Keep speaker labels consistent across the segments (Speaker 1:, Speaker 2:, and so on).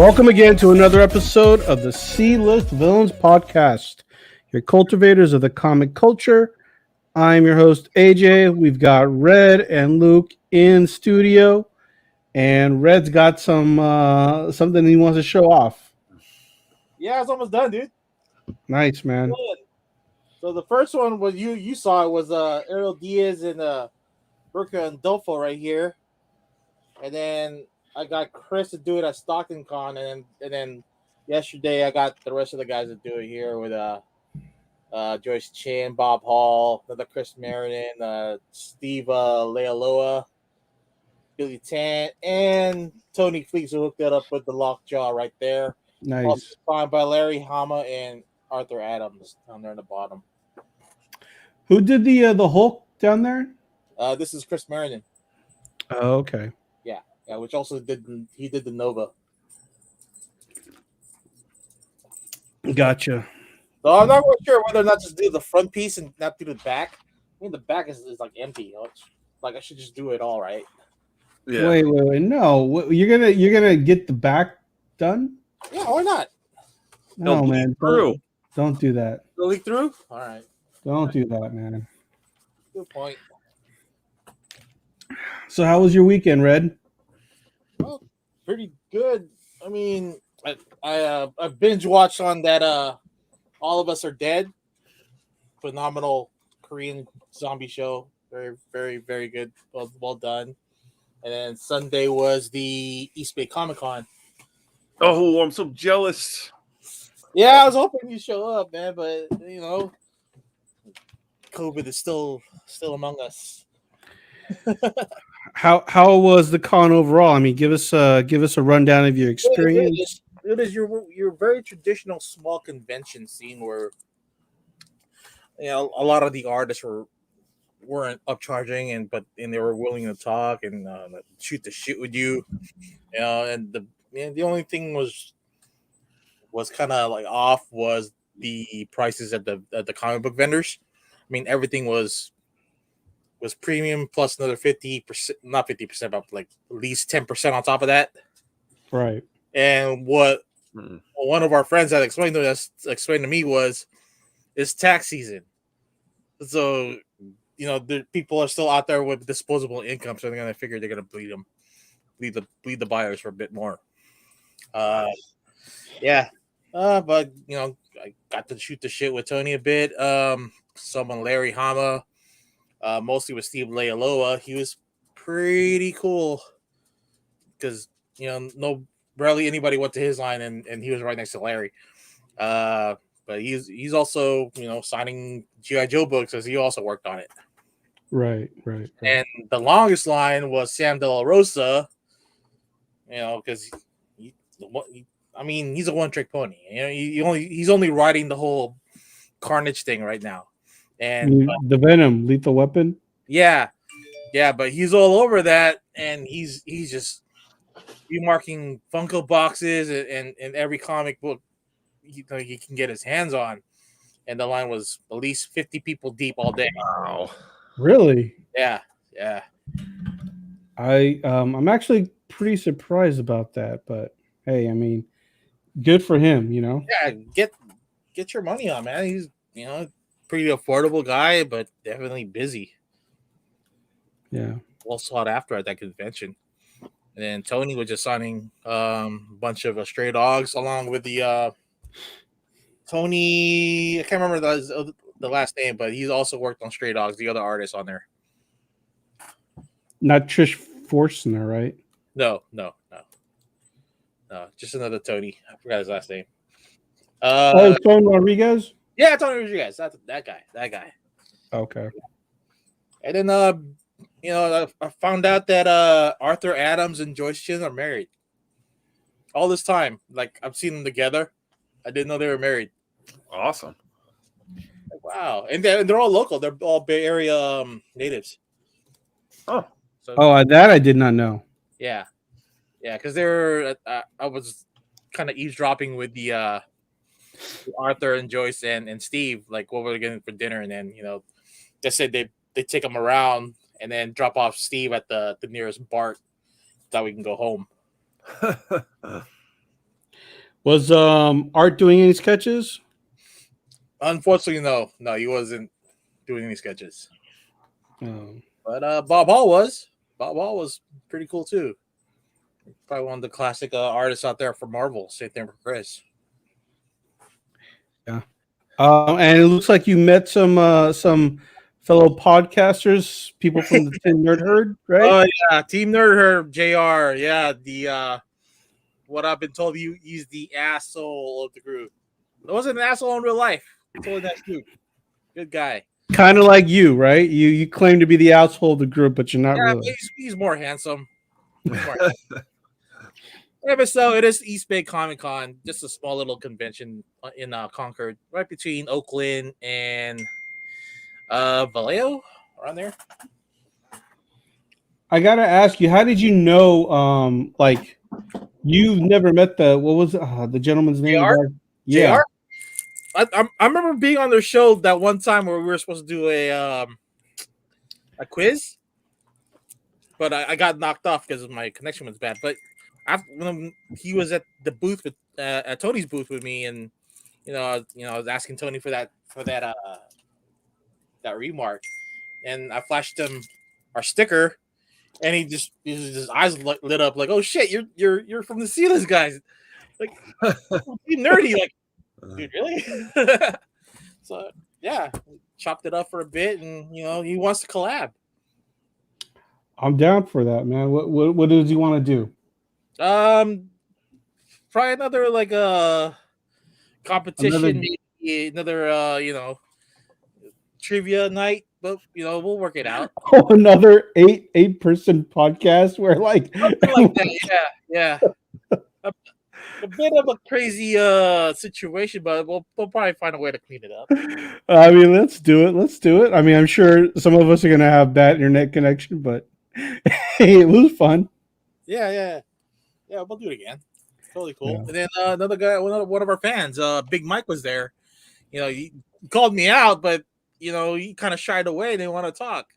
Speaker 1: Welcome again to another episode of the C-List Villains Podcast, your cultivators of the comic culture. I'm your host, AJ. We've got Red and Luke in studio, and Red's got something he wants to show off.
Speaker 2: Yeah, it's almost done, dude.
Speaker 1: Nice, man.
Speaker 2: So the first one was you saw it was Ariel Diaz and Burka and Dolfo right here, and then I got Chris to do it at Stockton Con, and then yesterday I got the rest of the guys to do it here with Joyce, Chen, Bob Hall, another Chris Meriden, Steve Lealoa, Billy Tant, and Tony Fleeks, who hooked that up with the lockjaw right there.
Speaker 1: Nice.
Speaker 2: Also signed by Larry Hama and Arthur Adams down there in the bottom.
Speaker 1: Who did the Hulk down there?
Speaker 2: This is Chris Meriden.
Speaker 1: Oh, okay.
Speaker 2: Yeah, which also did the Nova.
Speaker 1: Gotcha.
Speaker 2: So I'm not really sure whether or not just do the front piece and not do the back. I mean, the back is like empty. You know? It's like I should just do it all, right?
Speaker 1: Yeah. Wait. No, you're gonna get the back done?
Speaker 2: Yeah, why not?
Speaker 1: No, man. Don't do that.
Speaker 2: Go leak through? All right.
Speaker 1: Don't do that, man.
Speaker 2: Good point.
Speaker 1: So how was your weekend, Red?
Speaker 2: Well, pretty good. I mean, I binge watched on that All of Us Are Dead. Phenomenal Korean zombie show. Very, very, very good. Well done. And then Sunday was the East Bay Comic Con.
Speaker 3: Oh, I'm so jealous.
Speaker 2: Yeah, I was hoping you'd show up, man, but you know, COVID is still among us.
Speaker 1: How was the con overall? I mean, give us a rundown of your experience.
Speaker 2: It is your very traditional small convention scene where a lot of the artists weren't upcharging and they were willing to talk and shoot the shit with you. And the only thing was kind of like off was the prices at the comic book vendors. I mean, everything was premium plus another 50%, not 50%, but like at least 10% on top of that.
Speaker 1: Right.
Speaker 2: And what one of our friends had explained to me was it's tax season. So, the people are still out there with disposable income, so they're gonna figure they're gonna bleed the buyers for a bit more. Yeah. But I got to shoot the shit with Tony a bit. Someone Larry Hama. Mostly with Steve Lealoa. He was pretty cool because barely anybody went to his line, and he was right next to Larry. But he's also signing G.I. Joe books as he also worked on it.
Speaker 1: Right.
Speaker 2: And the longest line was Sam De La Rosa. Because he's a one-trick pony. He's only writing the whole Carnage thing right now. And
Speaker 1: the Venom, Lethal Weapon.
Speaker 2: Yeah, but he's all over that, and he's just remarking Funko boxes and every comic book he can get his hands on. And the line was at least 50 people deep all day.
Speaker 3: Wow,
Speaker 2: really? Yeah.
Speaker 1: I'm actually pretty surprised about that, but hey, I mean, good for him,
Speaker 2: Yeah, get your money on, man. He's pretty affordable guy, but definitely busy.
Speaker 1: Yeah.
Speaker 2: Well sought after at that convention. And then Tony was just signing a bunch of stray dogs along with the Tony. I can't remember the last name, but he's also worked on Stray Dogs, the other artist on there.
Speaker 1: Not Trish Forstner, right?
Speaker 2: No. Just another Tony. I forgot his last name.
Speaker 1: Tony Rodriguez?
Speaker 2: Yeah, Tony Rodriguez. That's that guy.
Speaker 1: Okay.
Speaker 2: And then I found out that Arthur Adams and Joyce Chen are married. All this time. Like, I've seen them together. I didn't know they were married.
Speaker 3: Awesome.
Speaker 2: Wow. And they're all local. They're all Bay Area natives.
Speaker 3: Oh.
Speaker 1: That I did not know.
Speaker 2: Yeah. Yeah, because they're I was kind of eavesdropping with the Arthur and Joyce and Steve, like what we're getting for dinner, and then they said they take them around and then drop off Steve at the nearest BART so we can go home.
Speaker 1: Was Art doing any sketches?
Speaker 2: Unfortunately, no, he wasn't doing any sketches.
Speaker 1: Um,
Speaker 2: But Bob Hall was. Bob Hall was pretty cool too. Probably one of the classic artists out there for Marvel. Same thing for Chris.
Speaker 1: yeah. And it looks like you met some fellow podcasters, people from the Tin Nerd Herd, right?
Speaker 2: Oh yeah, Team Nerd Herd, JR. Yeah, the what I've been told, he's the asshole of the group. It wasn't an asshole in real life. Totally nice dude. Good guy.
Speaker 1: Kind of like you, right? You claim to be the asshole of the group, but you're not
Speaker 2: Yeah,
Speaker 1: really.
Speaker 2: he's more handsome. Yeah, but so it is East Bay Comic Con, just a small little convention in Concord, right between Oakland and Vallejo, around there.
Speaker 1: I gotta ask you, how did you know? Like you've never met the gentleman's name?
Speaker 2: JR?
Speaker 1: The guy? Yeah.
Speaker 2: JR? I remember being on their show that one time where we were supposed to do a quiz, but I got knocked off because my connection was bad. But after when he was at the booth with at Tony's booth with me, and I was asking Tony for that that remark, and I flashed him our sticker, and his eyes lit up like, oh shit, you're from the Sealers guys, like you nerdy, like dude, really? So yeah, chopped it up for a bit, and he wants to collab.
Speaker 1: I'm down for that, man. What does he want to do?
Speaker 2: Probably another like competition,
Speaker 1: Another
Speaker 2: maybe another trivia night, but we'll work it out.
Speaker 1: another eight person podcast where like
Speaker 2: Something like that, yeah. A bit of a crazy situation, but we'll probably find a way to clean it up.
Speaker 1: I mean, let's do it. Let's do it. I mean, I'm sure some of us are gonna have bad internet connection, but hey, it was fun.
Speaker 2: Yeah, we'll do it again. Totally cool.
Speaker 1: Yeah.
Speaker 2: And then another guy, one of our fans, Big Mike, was there. He called me out, but he kind of shied away. Didn't want to talk.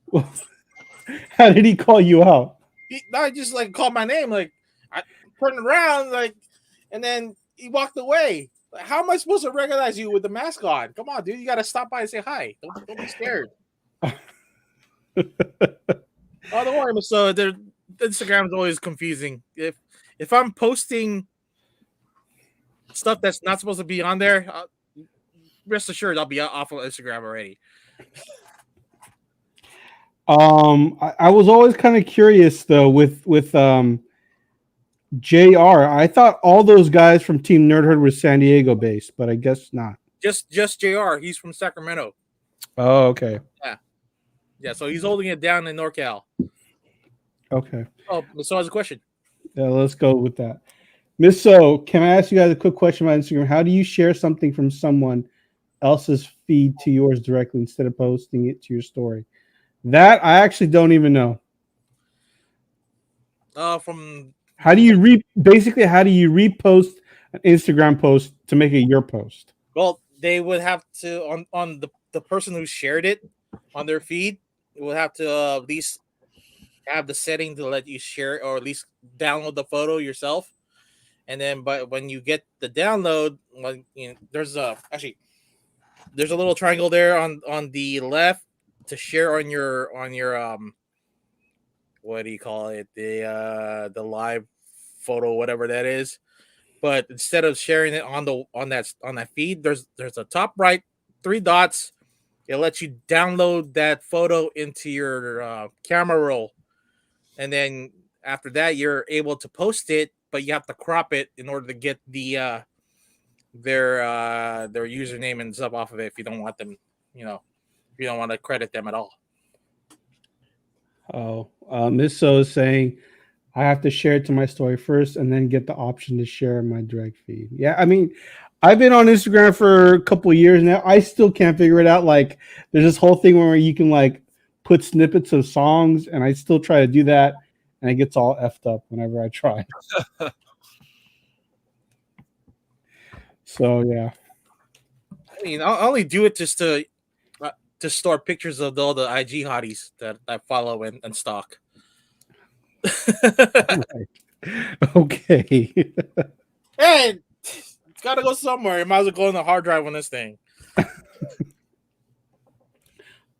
Speaker 1: Well, how did he call you out?
Speaker 2: I just like called my name, like I turned around, like, and then he walked away. Like, how am I supposed to recognize you with the mask on? Come on, dude, you got to stop by and say hi. Don't be scared. Oh, don't worry. So Instagram is always confusing. If I'm posting stuff that's not supposed to be on there, rest assured I'll be off of Instagram already.
Speaker 1: I was always kind of curious though with JR. I thought all those guys from Team Nerd Herd were San Diego based, but I guess not.
Speaker 2: Just JR. He's from Sacramento.
Speaker 1: Oh, okay.
Speaker 2: Yeah. So he's holding it down in NorCal.
Speaker 1: Okay.
Speaker 2: Oh, so I has a question.
Speaker 1: Yeah, let's go with that. Miss So, can I ask you guys a quick question about Instagram? How do you share something from someone else's feed to yours directly instead of posting it to your story? That I actually don't even know.
Speaker 2: From
Speaker 1: How do you basically how do you repost an Instagram post to make it your post?
Speaker 2: Well, they would have to on the person who shared it on their feed would have to at least have the setting to let you share it or at least download the photo yourself. And then, but when you get the download, there's a little triangle there on the left to share on your what do you call it, the live photo, whatever that is. But instead of sharing it on that feed, there's a top right 3 dots. It lets you download that photo into your camera roll, and then after that, you're able to post it. But you have to crop it in order to get their username and stuff off of it. If you don't want them, if you don't want to credit them at all.
Speaker 1: Oh, Miss So is saying I have to share it to my story first and then get the option to share in my direct feed. Yeah, I mean, I've been on Instagram for a couple of years now. I still can't figure it out. Like, there's this whole thing where you can like put snippets of songs, and I still try to do that, and it gets all effed up whenever I try. So yeah.
Speaker 2: I mean, I'll only do it just to store pictures of all the IG hotties that I follow and stalk.
Speaker 1: Right. Okay.
Speaker 2: Hey, it's gotta go somewhere. You might as well go on the hard drive on this thing.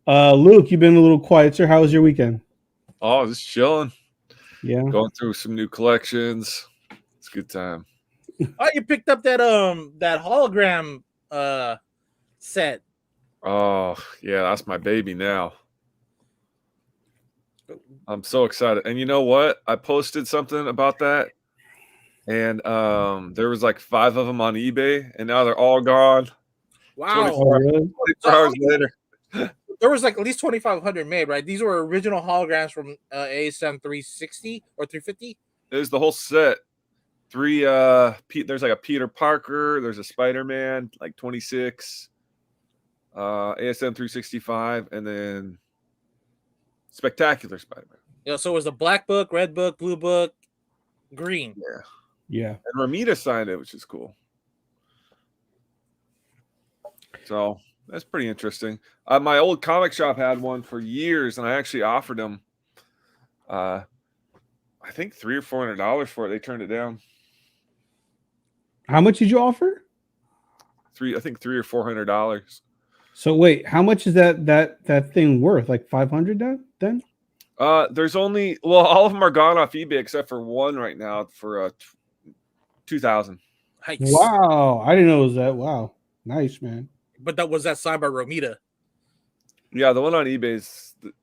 Speaker 1: Luke, you've been a little quiet, sir. How was your weekend?
Speaker 3: Oh, just chilling.
Speaker 1: Yeah.
Speaker 3: Going through some new collections. It's a good time.
Speaker 2: Oh, you picked up that hologram set.
Speaker 3: Oh, yeah, that's my baby now. I'm so excited. And you know what? I posted something about that. And there was like 5 of them on eBay, and now they're all gone.
Speaker 2: Wow.
Speaker 1: Oh, really?
Speaker 3: 24 hours later.
Speaker 2: There was like at least 2,500 made, right? These were original holograms from ASM 360 or 350.
Speaker 3: There's the whole set. 3 there's like a Peter Parker, there's a Spider-Man, like 26, ASM 365, and then Spectacular Spider-Man.
Speaker 2: Yeah, so it was the black book, red book, blue book, green.
Speaker 3: Yeah.
Speaker 1: Yeah.
Speaker 3: And Ramita signed it, which is cool. So that's pretty interesting. My old comic shop had one for years, and I actually offered them, I think $300 or $400 for it. They turned it down.
Speaker 1: How much did you offer?
Speaker 3: I think $300 or $400.
Speaker 1: So wait, how much is that thing worth? Like 500 then?
Speaker 3: There's only all of them are gone off eBay except for one right now for 2,000.
Speaker 2: Hikes.
Speaker 1: Wow, I didn't know it was that. Wow, nice, man.
Speaker 2: But that was that signed by Romita.
Speaker 3: Yeah, the one on eBay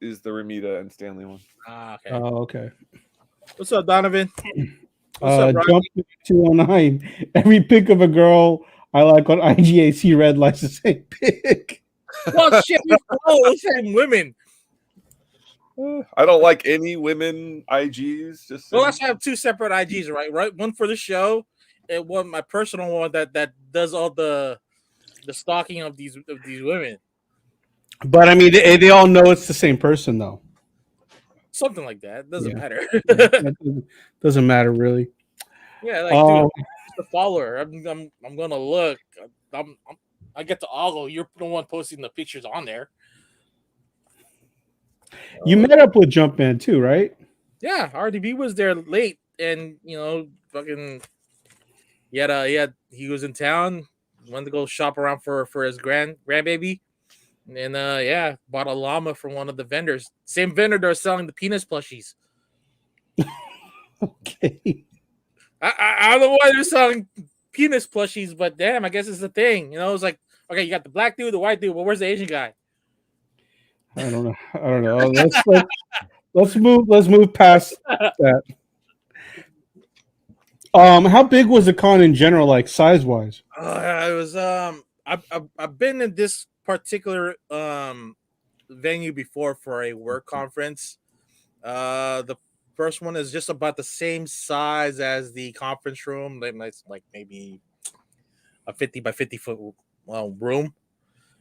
Speaker 3: is the Ramita and Stanley one.
Speaker 2: Ah, okay.
Speaker 1: Oh, okay.
Speaker 2: What's up, Donovan? What's up, Rocky?
Speaker 1: Jump 209. Every pic of a girl I like on IGAC Red likes the same pic.
Speaker 2: Well, shit, we follow the same women.
Speaker 3: I don't like any women IGs. Just
Speaker 2: Well, let's have 2 separate IGs, right? Right, one for the show, and one my personal one that does all the stalking of these women.
Speaker 1: But I mean, they all know it's the same person, though.
Speaker 2: Something like that. Doesn't matter.
Speaker 1: That doesn't matter really.
Speaker 2: Yeah, like dude, the follower. I'm gonna look. I get to ogle. You're the one posting the pictures on there.
Speaker 1: You met up with Jumpman too, right?
Speaker 2: Yeah, RDB was there late, and fucking. He was in town. Wanted to go shop around for his grandbaby, and bought a llama from one of the vendors. Same vendor that was selling the penis plushies.
Speaker 1: Okay.
Speaker 2: I don't know why they're selling penis plushies, but damn, I guess it's the thing. It's like, okay, you got the black dude, the white dude, but where's the Asian guy?
Speaker 1: I don't know. Let's move past that. How big was the con in general, like size wise?
Speaker 2: It was I've been in this particular venue before for a work conference. The first one is just about the same size as the conference room. It's like maybe a 50 by 50 foot room,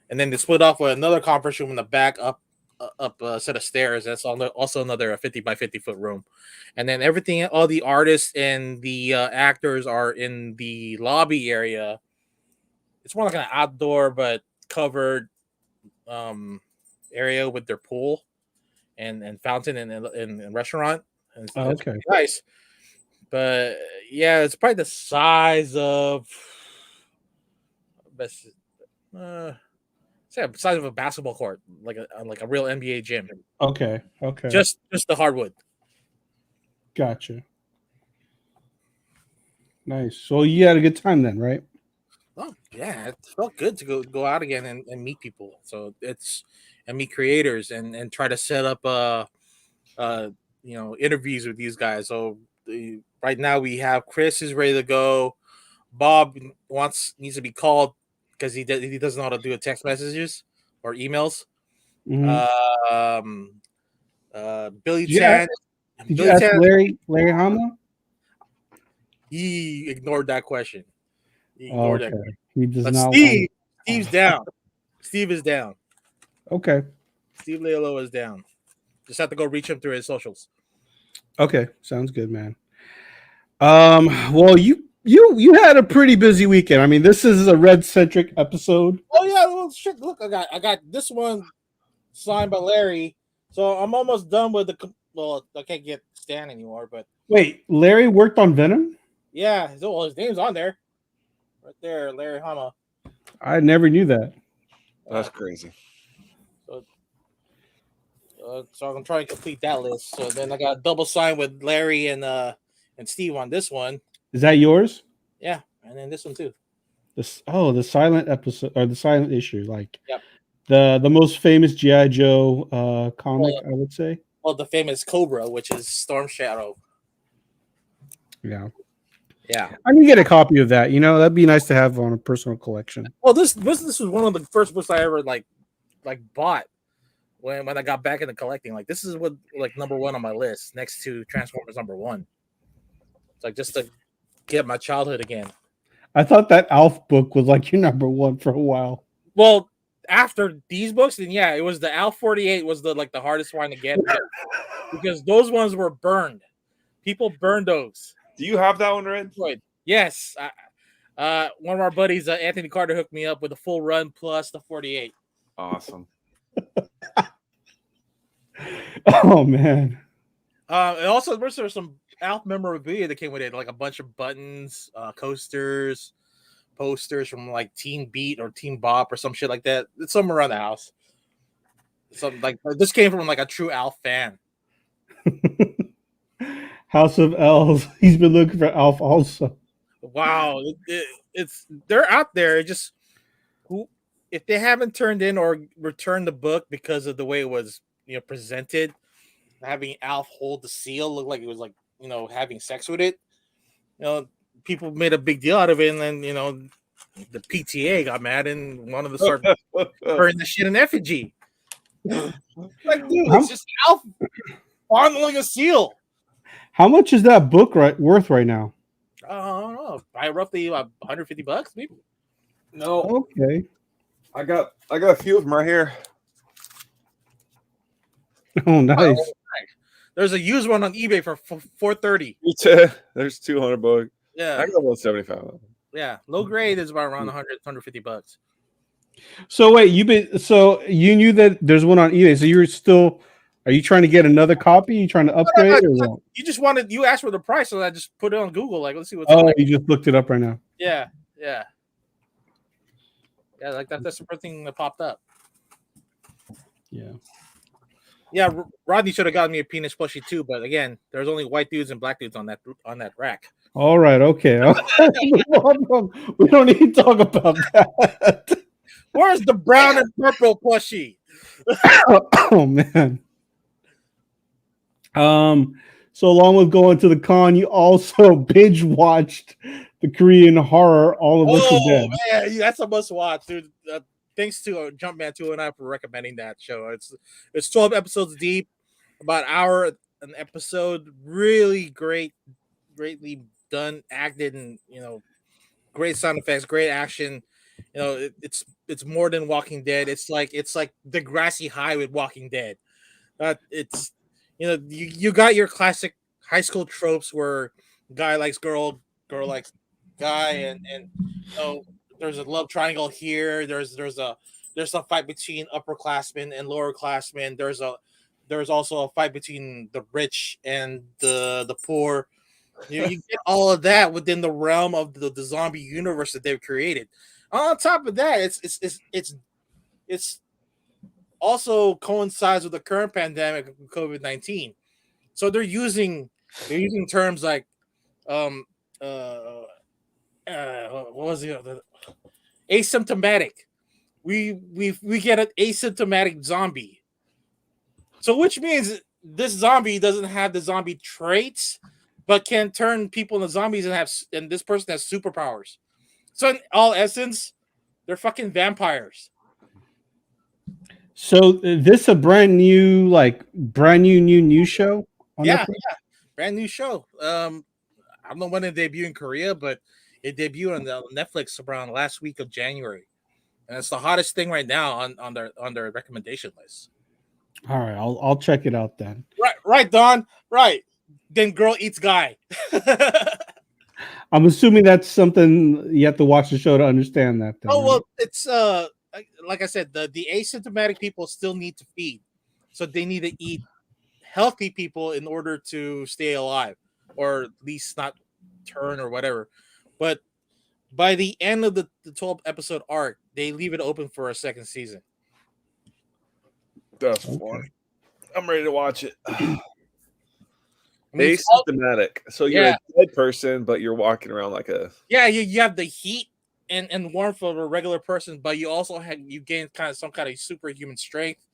Speaker 2: and then they split off with another conference room in the back up a set of stairs. That's also another 50 by 50 foot room, and then all the artists and the actors are in the lobby area. It's more like an outdoor but covered area with their pool and fountain and restaurant. And it's
Speaker 1: Okay.
Speaker 2: nice, but yeah, it's probably the size of best. Say the size of a basketball court, like a real NBA gym.
Speaker 1: Okay.
Speaker 2: Just the hardwood.
Speaker 1: Gotcha. Nice. So you had a good time then, right?
Speaker 2: Oh yeah, it felt good to go out again and meet people. So and meet creators and try to set up interviews with these guys. So right now we have Chris is ready to go. Bob needs to be called because he doesn't know how to do text messages or emails.
Speaker 1: Mm-hmm.
Speaker 2: Billy Chen.
Speaker 1: Did you ask Larry Hama?
Speaker 2: He ignored that question.
Speaker 1: He does not.
Speaker 2: Steve's down. Steve is down.
Speaker 1: Okay.
Speaker 2: Steve Leolo is down. Just have to go reach him through his socials.
Speaker 1: Okay, sounds good, man. Well, you had a pretty busy weekend. I mean, this is a red centric episode.
Speaker 2: Oh yeah, well shit. Look, I got this one signed by Larry, so I'm almost done with I can't get Stan anymore, but
Speaker 1: Wait, Larry worked on Venom?
Speaker 2: Yeah, his name's on there, right there, Larry Hama.
Speaker 1: I never knew that.
Speaker 3: That's crazy.
Speaker 2: So I'm trying to complete that list. So then I got a double sign with Larry and Steve on this one.
Speaker 1: Is that yours?
Speaker 2: Yeah, and then this one too.
Speaker 1: The silent episode or the silent issue, like
Speaker 2: Yep.
Speaker 1: the most famous GI Joe comic, I would say.
Speaker 2: Well, the famous Cobra, which is Storm Shadow.
Speaker 1: Yeah.
Speaker 2: Yeah.
Speaker 1: I can get a copy of that. That'd be nice to have on a personal collection.
Speaker 2: Well, this was one of the first books I ever like bought when I got back into collecting. Like this is what like number one on my list, next to Transformers #1. It's like just to get my childhood again.
Speaker 1: I thought that Alf book was like your number one for a while.
Speaker 2: Well, after these books, then yeah, it was the Al 48 was the hardest one to get because those ones were burned. People burned those.
Speaker 3: Do you have that one, Red?
Speaker 2: Yes. One of our buddies, Anthony Carter, hooked me up with a full run plus the 48.
Speaker 3: Awesome.
Speaker 1: Oh man.
Speaker 2: And also, there was some Alf memorabilia that came with it, like a bunch of buttons, coasters, posters from like Team Beat or Team Bop or some shit like that. It's somewhere around the house. Something like this came from like a true Alf fan.
Speaker 1: House of Elves. He's been looking for Alf also.
Speaker 2: Wow, it's they're out there. If they haven't turned in or returned the book because of the way it was presented, having Alf hold the seal looked like it was like having sex with it. People made a big deal out of it, and then the PTA got mad and wanted to start burning the shit in effigy. Like, dude, it's just Alf fondling a seal.
Speaker 1: How much is that book worth right now?
Speaker 2: I don't know. Probably roughly $150, maybe.
Speaker 3: No.
Speaker 1: Okay.
Speaker 3: I got a few of them right here.
Speaker 1: Oh, nice.
Speaker 2: There's a used one on eBay for $430.
Speaker 3: There's 200 bucks.
Speaker 2: Yeah.
Speaker 3: I got 175 of them.
Speaker 2: Yeah. Low grade is about around $150.
Speaker 1: So wait, you knew that there's one on eBay. So are you trying to get another copy? You trying to upgrade or what?
Speaker 2: You asked for the price, so I just put it on Google. Like, let's see what's
Speaker 1: on there. You just looked it up right now.
Speaker 2: Yeah. Like that's the first thing that popped up. Yeah, Rodney should have gotten me a penis plushie too, but again, there's only white dudes and black dudes on that rack.
Speaker 1: All right, okay. We don't need to talk about that.
Speaker 2: Where's the brown and purple plushie?
Speaker 1: Oh man. So along with going to the con, you also binge watched the Korean horror All of Us Are Dead.
Speaker 2: Man, that's a must watch, dude. Thanks to Jumpman 209 for recommending that show. It's 12 episodes deep, about an hour an episode. Really greatly done, acted, and great sound effects, great action. It's more than Walking Dead. It's like the grassy high with Walking Dead. It's you got your classic high school tropes where guy likes girl likes guy, and there's a love triangle here. There's a fight between upperclassmen and lowerclassmen. There's also a fight between the rich and the poor. You get all of that within the realm of the zombie universe that they've created. On top of that, it's also coincides with the current pandemic of COVID-19. So they're using terms like what was it? Asymptomatic. We get an asymptomatic zombie. So which means this zombie doesn't have the zombie traits, but can turn people into zombies and this person has superpowers. So in all essence, they're fucking vampires.
Speaker 1: So this a brand new new show?
Speaker 2: Yeah, brand new show. I don't know when it debuted in Korea, but it debuted on Netflix around last week of January, and it's the hottest thing right now on their recommendation list.
Speaker 1: All right, I'll check it out then.
Speaker 2: Right, Don. Right. Then girl eats guy.
Speaker 1: I'm assuming that's something you have to watch the show to understand that. Then,
Speaker 2: well, it's like I said, the asymptomatic people still need to feed, so they need to eat healthy people in order to stay alive. or at least not turn or whatever. But by the end of the 12 episode arc, they leave it open for a second season.
Speaker 3: That's
Speaker 1: Okay.
Speaker 3: fun. I'm ready to watch it.
Speaker 2: I mean, it's
Speaker 3: Asystematic. So you're
Speaker 2: Yeah.
Speaker 3: a dead person, but you're walking around like a.
Speaker 2: yeah, you have the heat and warmth of a regular person, but you also you gain kind of some kind of superhuman strength.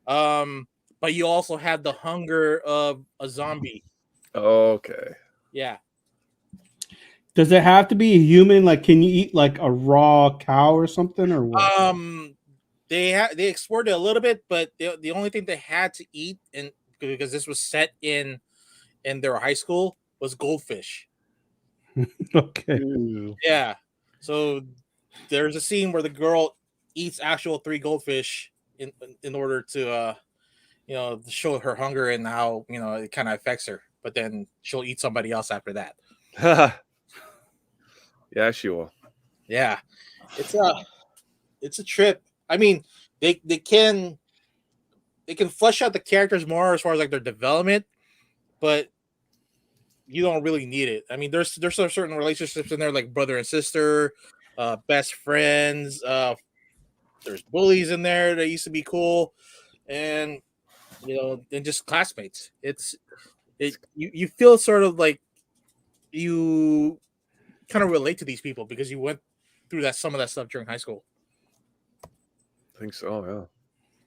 Speaker 2: But you also have the hunger of a zombie.
Speaker 3: Okay.
Speaker 2: Yeah.
Speaker 1: Does it have to be a human? Like, can you eat like a raw cow or something, or what?
Speaker 2: They explored it a little bit, but the only thing they had to eat, and because this was set in their high school, was goldfish.
Speaker 1: Okay.
Speaker 2: Yeah. So there's a scene where the girl eats actual 3 goldfish in order to to show her hunger and how it kind of affects her. But then she'll eat somebody else after that.
Speaker 3: Yeah, she will.
Speaker 2: Yeah, it's a trip. I mean, they can flesh out the characters more as far as like their development, but you don't really need it. I mean, there's certain relationships in there like brother and sister, best friends. There's bullies in there that used to be cool, and and just classmates. You feel sort of like you kind of relate to these people because you went through some of that stuff during high school.
Speaker 3: I think so.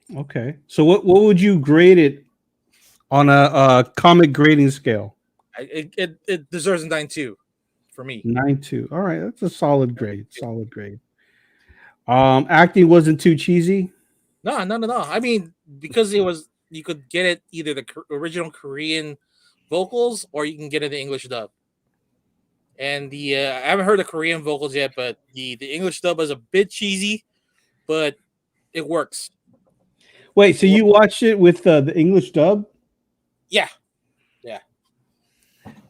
Speaker 3: Yeah.
Speaker 1: Okay. So what would you grade it on a comic grading scale?
Speaker 2: It deserves a 9.2 for me.
Speaker 1: 9.2. All right, that's a solid grade. Solid grade. Acting wasn't too cheesy.
Speaker 2: No. I mean, because you could get it either the original Korean vocals or you can get it the English dub. And I haven't heard the Korean vocals yet, but the English dub is a bit cheesy, but it works.
Speaker 1: Wait, so you watched it with the English dub?
Speaker 2: Yeah.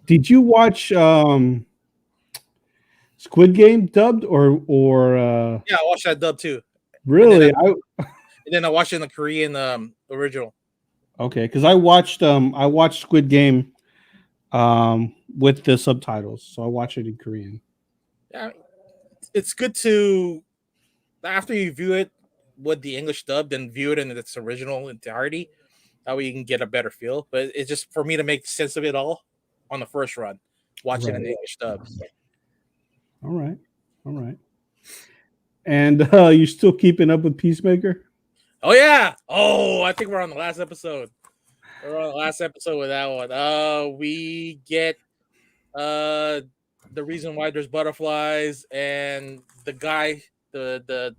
Speaker 1: Did you watch Squid Game dubbed or
Speaker 2: Yeah, I watched that dub too.
Speaker 1: really?
Speaker 2: And then I watched it in the Korean original.
Speaker 1: Okay, because I watched Squid Game with the subtitles, so I watched it in Korean.
Speaker 2: Yeah, it's good to after you view it with the English dub, then view it in its original entirety. That way you can get a better feel. But it's just for me to make sense of it all on the first run, watching in the English dub.
Speaker 1: All right. And you're still keeping up with Peacemaker?
Speaker 2: Oh yeah. Oh, I think we're on the last episode. We're on the last episode with that one. We get the reason why there's butterflies and the guy, the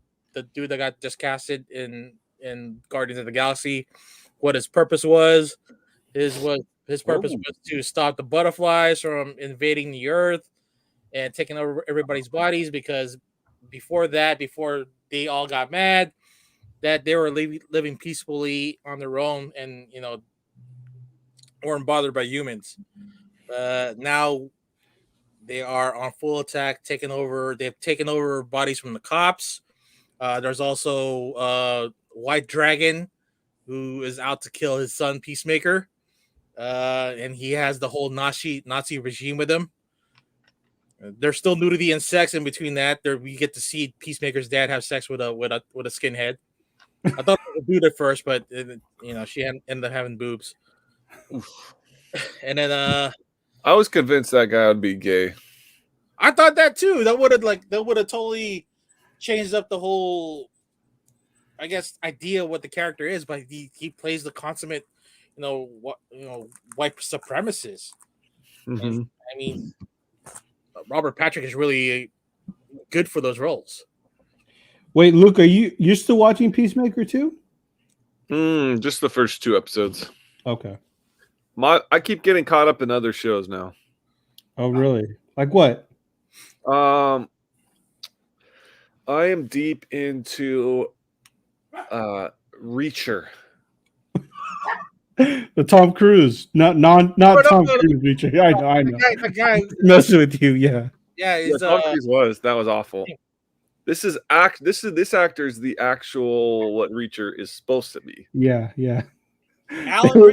Speaker 2: dude that got just casted in Guardians of the Galaxy, what his purpose was. His purpose was to stop the butterflies from invading the Earth and taking over everybody's bodies, because before they all got mad that they were living peacefully on their own and weren't bothered by humans. Now they are on full attack, taking over. They've taken over bodies from the cops. There's also White Dragon, who is out to kill his son Peacemaker, and he has the whole Nazi regime with him. There's still nudity and sex in between that. There we get to see Peacemaker's dad have sex with a skinhead. I thought it was a dude at first, but she ended up having boobs. And then
Speaker 3: I was convinced that guy would be gay.
Speaker 2: I thought that too. That would have totally changed up the whole, I guess, idea of what the character is. But he plays the consummate, white supremacist.
Speaker 3: Mm-hmm.
Speaker 2: And, I mean, Robert Patrick is really good for those roles.
Speaker 1: Wait, Luke, you're still watching Peacemaker too?
Speaker 3: Just the first 2 episodes.
Speaker 1: Okay.
Speaker 3: I keep getting caught up in other shows now.
Speaker 1: Oh, really? Like what?
Speaker 3: I am deep into Reacher.
Speaker 1: The Tom Cruise, not Tom Cruise Reacher. Yeah, I know.
Speaker 2: The guy
Speaker 1: messing with you, yeah.
Speaker 2: Yeah,
Speaker 3: Tom Cruise that was awful. This actor is the actual what Reacher is supposed to be.
Speaker 1: Yeah.
Speaker 2: Alan.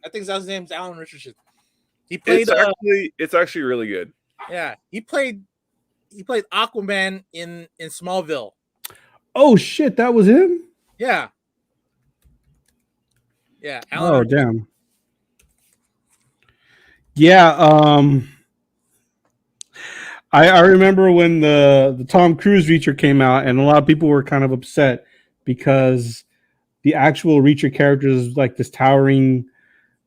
Speaker 2: I think his name's Alan Richardson. He played.
Speaker 3: It's actually really good.
Speaker 2: Yeah, he played Aquaman in Smallville.
Speaker 1: Oh shit, that was him.
Speaker 2: Yeah. Yeah.
Speaker 1: Oh damn. Yeah. I remember when the Tom Cruise Reacher came out, and a lot of people were kind of upset because the actual Reacher character is like this towering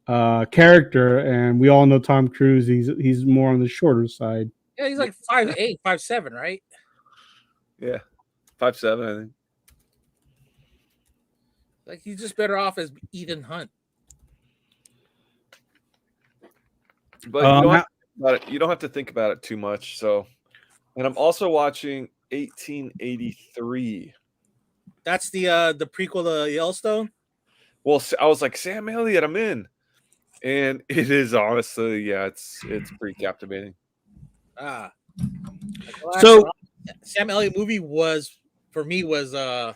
Speaker 1: character, and we all know Tom Cruise. He's more on the shorter side.
Speaker 2: Yeah, he's like 5'8", 5'7", right?
Speaker 3: Yeah, 5'7", I think.
Speaker 2: Like he's just better off as Ethan Hunt.
Speaker 3: But you don't have to think about it too much. So, and I'm also watching 1883.
Speaker 2: That's the prequel to Yellowstone.
Speaker 3: Well, I was like, Sam Elliott, I'm in, and it is honestly, yeah, it's pretty captivating.
Speaker 2: So Sam Elliott movie was for me was the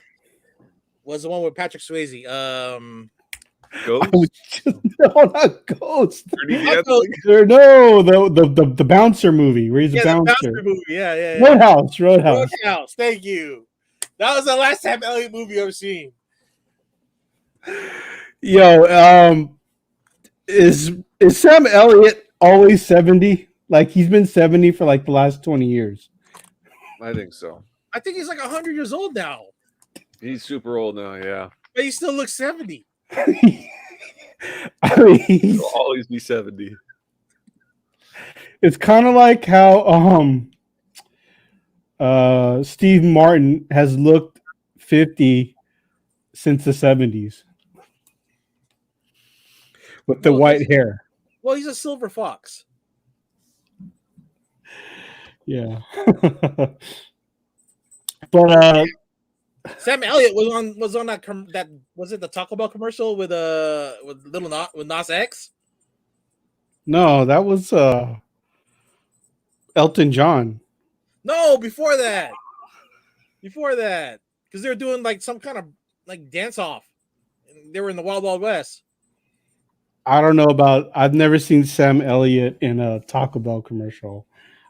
Speaker 2: one with Patrick Swayze.
Speaker 3: Ghost?
Speaker 1: No, not Ghost.
Speaker 2: No,
Speaker 1: the bouncer movie where he's a bouncer.
Speaker 2: The bouncer movie. Yeah.
Speaker 1: Roadhouse.
Speaker 2: Thank you. That was the last Sam Elliott movie I've ever seen.
Speaker 1: Yo, is Sam Elliott always 70? Like he's been 70 for like the last 20 years.
Speaker 3: I think so.
Speaker 2: I think he's like 100 years old now.
Speaker 3: He's super old now, yeah.
Speaker 2: But he still looks 70.
Speaker 1: I mean,
Speaker 3: he'll always be 70.
Speaker 1: It's kind of like how Steve Martin has looked 50 since the 70s with the white hair.
Speaker 2: Well, he's a silver fox.
Speaker 1: Yeah. But
Speaker 2: Sam Elliott was on that was it the Taco Bell commercial with Nas X?
Speaker 1: No, that was Elton John.
Speaker 2: No, before that, because they were doing like some kind of like dance off. They were in the Wild Wild West.
Speaker 1: I don't know about. I've never seen Sam Elliott in a Taco Bell commercial.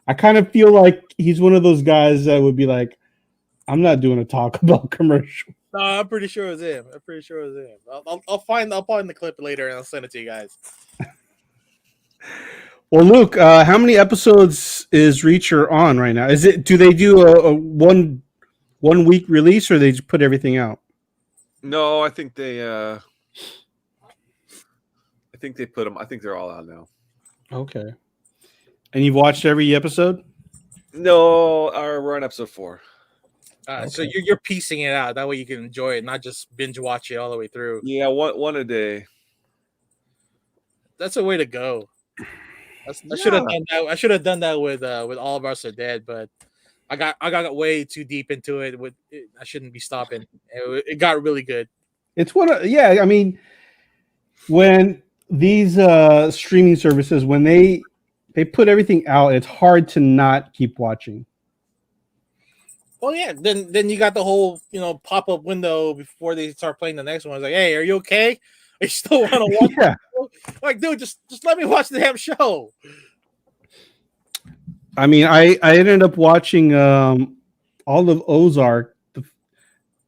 Speaker 1: I kind of feel like he's one of those guys that would be like, I'm not doing a Taco Bell commercial.
Speaker 2: No, I'm pretty sure it was him. I'll find the clip later and I'll send it to you guys.
Speaker 1: Well, Luke, how many episodes is Reacher on right now? Do they do a one week release, or they just put everything out?
Speaker 3: No, I think they put them. I think they're all out now.
Speaker 1: Okay. And you've watched every episode?
Speaker 3: No, we're on episode 4.
Speaker 2: Okay. So you're piecing it out. That way you can enjoy it, not just binge watch it all the way through.
Speaker 3: Yeah, one a day.
Speaker 2: That's a way to go. I should have done that. I should have done that with All of Us Are Dead, but I got way too deep into it. I shouldn't be stopping. It got really good.
Speaker 1: It's I mean, when these streaming services, when they put everything out, it's hard to not keep watching.
Speaker 2: Well, yeah. Then you got the whole pop up window before they start playing the next one. It's like, hey, are you okay? I still want to watch.
Speaker 1: Yeah.
Speaker 2: Like, dude, just let me watch the damn show.
Speaker 1: I mean, I ended up watching all of Ozark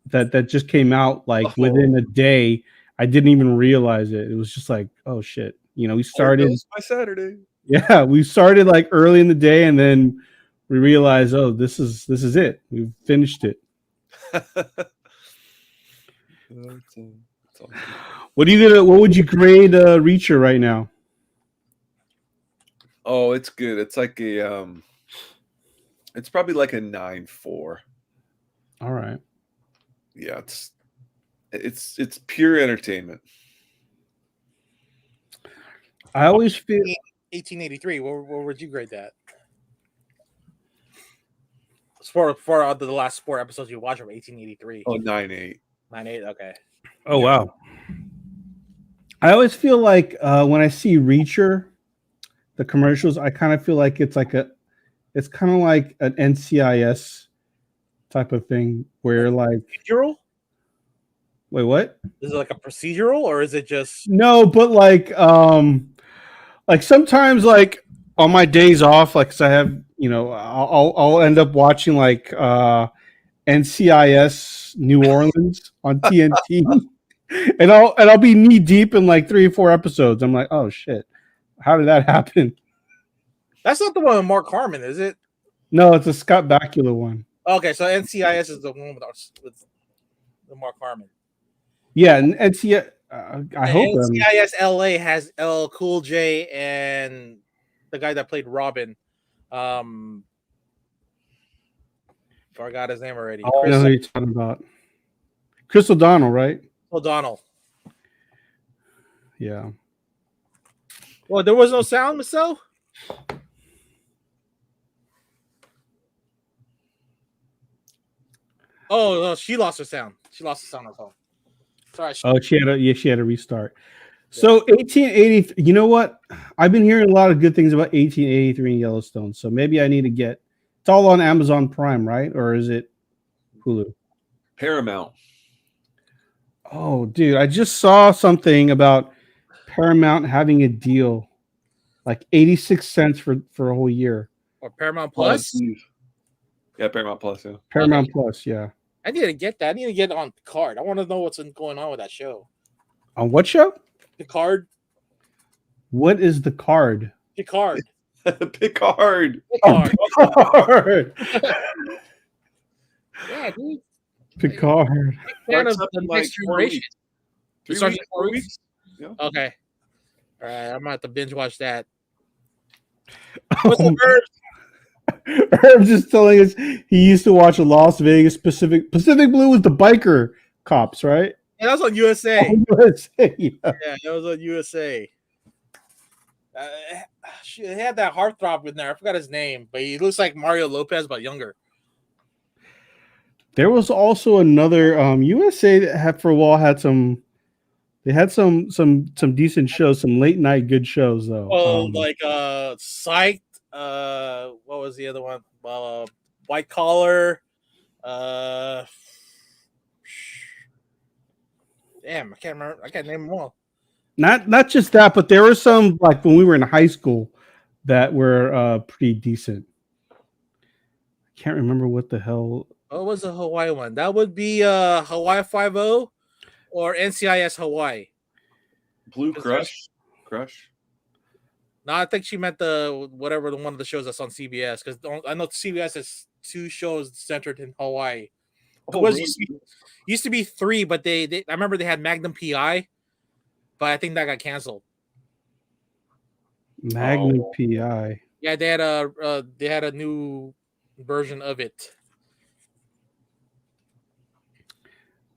Speaker 1: that just came out like within a day. I didn't even realize it. It was just like, oh shit. We started
Speaker 3: by Saturday.
Speaker 1: Yeah, we started like early in the day, and then we realized, oh, this is it. We've finished it. What would you grade Reacher right now?
Speaker 3: Oh, it's good. It's like it's probably like a 9.4.
Speaker 1: All right.
Speaker 3: Yeah, it's pure entertainment.
Speaker 1: I always feel
Speaker 2: 1883. Where would you grade that? For the last 4 episodes you watched from 1883.
Speaker 3: Oh, 9.8.
Speaker 2: 9.8. Okay.
Speaker 1: Oh wow. I always feel like when I see Reacher, the commercials, I kind of feel like it's kind of like an NCIS type of thing where like
Speaker 2: procedural.
Speaker 1: Wait, what?
Speaker 2: Is it like a procedural, or is it just
Speaker 1: no? But like like sometimes like on my days off, like 'cause I have I'll end up watching like NCIS New Orleans on TNT, and I'll be knee deep in like 3 or 4 episodes. I'm like, oh shit, how did that happen?
Speaker 2: That's not the one with Mark Harmon, is it?
Speaker 1: No, it's a Scott Bakula one.
Speaker 2: Okay, so NCIS is the one with the Mark Harmon.
Speaker 1: Yeah, and NCIS. I hope
Speaker 2: NCIS LA has L Cool J and the guy that played Robin. Forgot his name already.
Speaker 1: I
Speaker 2: Chris
Speaker 1: know who you're talking about. Chris O'Donnell, right?
Speaker 2: O'Donnell.
Speaker 1: Yeah.
Speaker 2: Well, there was no sound, Michelle? Oh no, she lost her sound. She lost the sound as well. Sorry.
Speaker 1: Oh, she had a restart. So 1880. You know what? I've been hearing a lot of good things about 1883 in Yellowstone. So maybe I need to get. It's all on Amazon Prime, right? Or is it Hulu?
Speaker 3: Paramount.
Speaker 1: Oh, dude, I just saw something about Paramount having a deal, like 86 cents for a whole year.
Speaker 2: Or Paramount Plus.
Speaker 3: Yeah, Paramount Plus. Yeah.
Speaker 1: Paramount Plus, yeah.
Speaker 2: I need to get that. I need to get it on Picard. I want to know what's going on with that show.
Speaker 1: On what show?
Speaker 2: Picard.
Speaker 1: What is the card?
Speaker 2: Picard.
Speaker 3: Picard.
Speaker 1: Oh, Picard.
Speaker 2: Yeah, dude.
Speaker 1: Picard.
Speaker 2: Fan of
Speaker 3: Starts up
Speaker 2: the
Speaker 3: in, like,
Speaker 2: next
Speaker 3: 4
Speaker 2: generation.
Speaker 3: weeks.
Speaker 2: It starts in 4
Speaker 3: 4
Speaker 2: weeks.
Speaker 3: Yeah.
Speaker 2: Okay. All right, I'm gonna have to binge watch that.
Speaker 1: Oh,
Speaker 2: What's up, Herb?
Speaker 1: Herb's just telling us he used to watch a Las Vegas Pacific Blue was the biker cops, right?
Speaker 2: Yeah, that was on USA.
Speaker 1: USA, yeah.
Speaker 2: Yeah, that was on USA. He had that heartthrob in there. I forgot his name, but he looks like Mario Lopez, but younger.
Speaker 1: There was also another USA that had for a while had some. They had some decent shows, some late night good shows though.
Speaker 2: Oh, like Psyched. What was the other one? White Collar. Damn, I can't remember. I can't name them all.
Speaker 1: Not just that, but there were some like when we were in high school that were pretty decent. I can't remember what the hell.
Speaker 2: What was the Hawaii one? That would be Hawaii 5-0 or NCIS Hawaii.
Speaker 3: Blue Crush.
Speaker 2: No, I think she meant the one of the shows that's on CBS because I know CBS has 2 shows centered in Hawaii. Used to be 3, but they I remember they had Magnum PI, but I think that got canceled.
Speaker 1: Magnum PI.
Speaker 2: Yeah, they had a new version of it.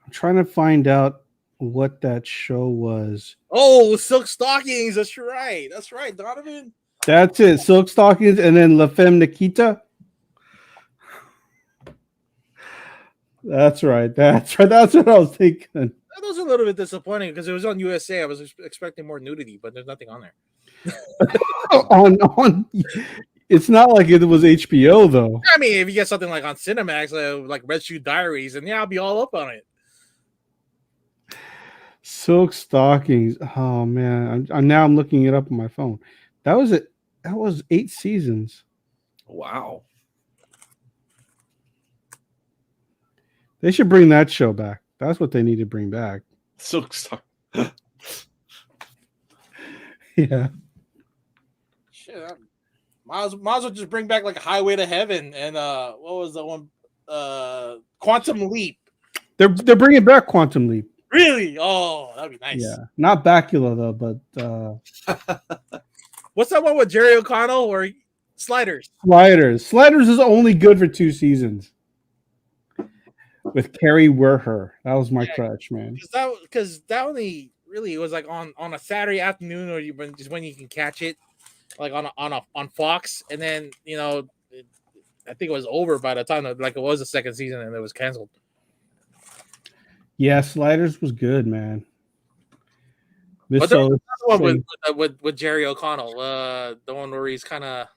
Speaker 1: I'm trying to find out what that show was.
Speaker 2: Oh, Silk Stockings. That's right, Donovan.
Speaker 1: That's it. Silk Stockings and then La Femme Nikita. That's right. That's what I was thinking.
Speaker 2: That was a little bit disappointing because it was on USA. I was expecting more nudity, but there's nothing on there.
Speaker 1: on it's not like it was HBO though.
Speaker 2: I mean, if you get something like on Cinemax, like Red Shoe Diaries, and I'll be all up on it.
Speaker 1: Silk Stockings. Oh man, I'm looking it up on my phone. That was it. That was 8 seasons.
Speaker 3: Wow.
Speaker 1: They should bring that show back. That's what they need to bring back.
Speaker 3: Silk Star.
Speaker 1: Yeah.
Speaker 2: Shit, might as well just bring back like Highway to Heaven and what was the one? Quantum Leap.
Speaker 1: They're bringing back Quantum Leap.
Speaker 2: Really? Oh, that'd be nice.
Speaker 1: Yeah, not Bakula though, but
Speaker 2: what's that one with Jerry O'Connell or Sliders?
Speaker 1: Sliders is only good for 2 seasons. With Carrie Werher, that was my crush, man.
Speaker 2: Because that only really was like on a Saturday afternoon, or just when you can catch it, like on Fox, and then I think it was over by the time like it was the second season and it was canceled.
Speaker 1: Yeah, Sliders was good, man.
Speaker 2: But there was another one with Jerry O'Connell, the one where he's kind of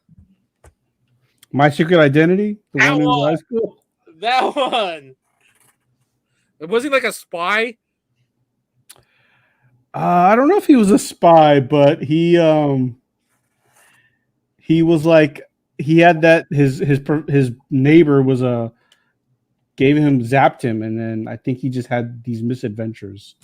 Speaker 1: My Secret Identity, the
Speaker 2: that
Speaker 1: one in
Speaker 2: one.
Speaker 1: high school.
Speaker 2: That one. Was he like a spy?
Speaker 1: I don't know if he was a spy, but he he was like he had that his neighbor was gave him zapped him, and then I think he just had these misadventures.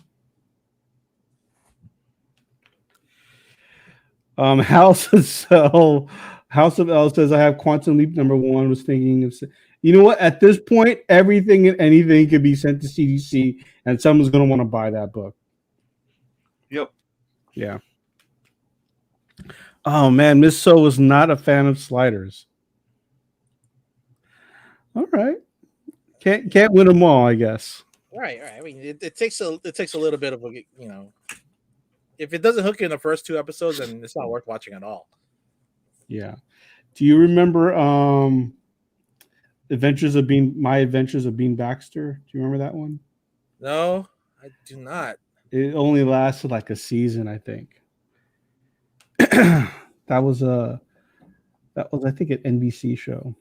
Speaker 1: House of Cell, House of L says I have Quantum Leap #1. Was thinking of, you know what? At this point, everything and anything could be sent to CDC, and someone's going to want to buy that book.
Speaker 3: Yep.
Speaker 1: Yeah. Oh man, Miss So was not a fan of sliders. All right, can't win them all, I guess.
Speaker 2: Right. I mean, it takes a little bit of a, if it doesn't hook you in the first 2 episodes, then it's not worth watching at all.
Speaker 1: Yeah. Do you remember My Adventures of Bean Baxter? Do you remember that one?
Speaker 2: No, I do not.
Speaker 1: It only lasted like a season, I think. that was I think an NBC show.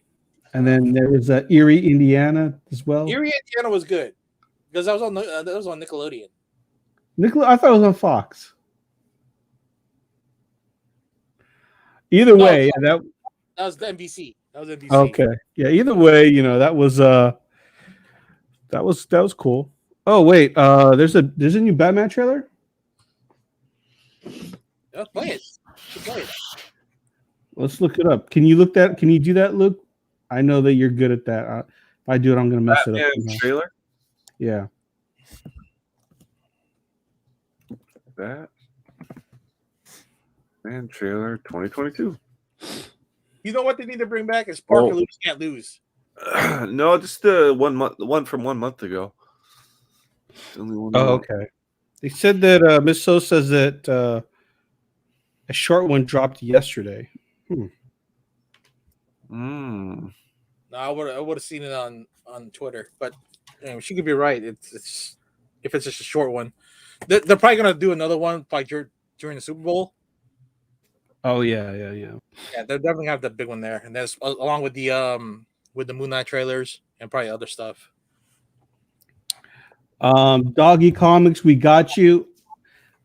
Speaker 1: And then there was Erie, Indiana as well.
Speaker 2: Erie, Indiana was good because that was on Nickelodeon.
Speaker 1: I thought it was on Fox. Either way,
Speaker 2: that was the NBC. That was NBC.
Speaker 1: Okay, yeah. Either way, that was cool. Oh wait, there's a new Batman trailer.
Speaker 2: Yeah, play it.
Speaker 1: Let's look it up. Can you do that, Luke? I know that you're good at that. If I do it, I'm gonna mess it up.
Speaker 3: Trailer.
Speaker 1: Yeah.
Speaker 3: Batman trailer 2022.
Speaker 2: You know what they need to bring back is Parker Lewis Can't Lose.
Speaker 3: No, just the one from 1 month ago.
Speaker 1: Okay. They said that Miss So says that a short one dropped yesterday.
Speaker 2: No, I would have seen it on Twitter, but she could be right. It's if it's just a short one, they're probably gonna do another one like during the Super Bowl.
Speaker 1: Oh yeah.
Speaker 2: Yeah, they're definitely gonna have that big one there, and that's along with the Moon Knight trailers and probably other stuff.
Speaker 1: Doggy Comics, we got you.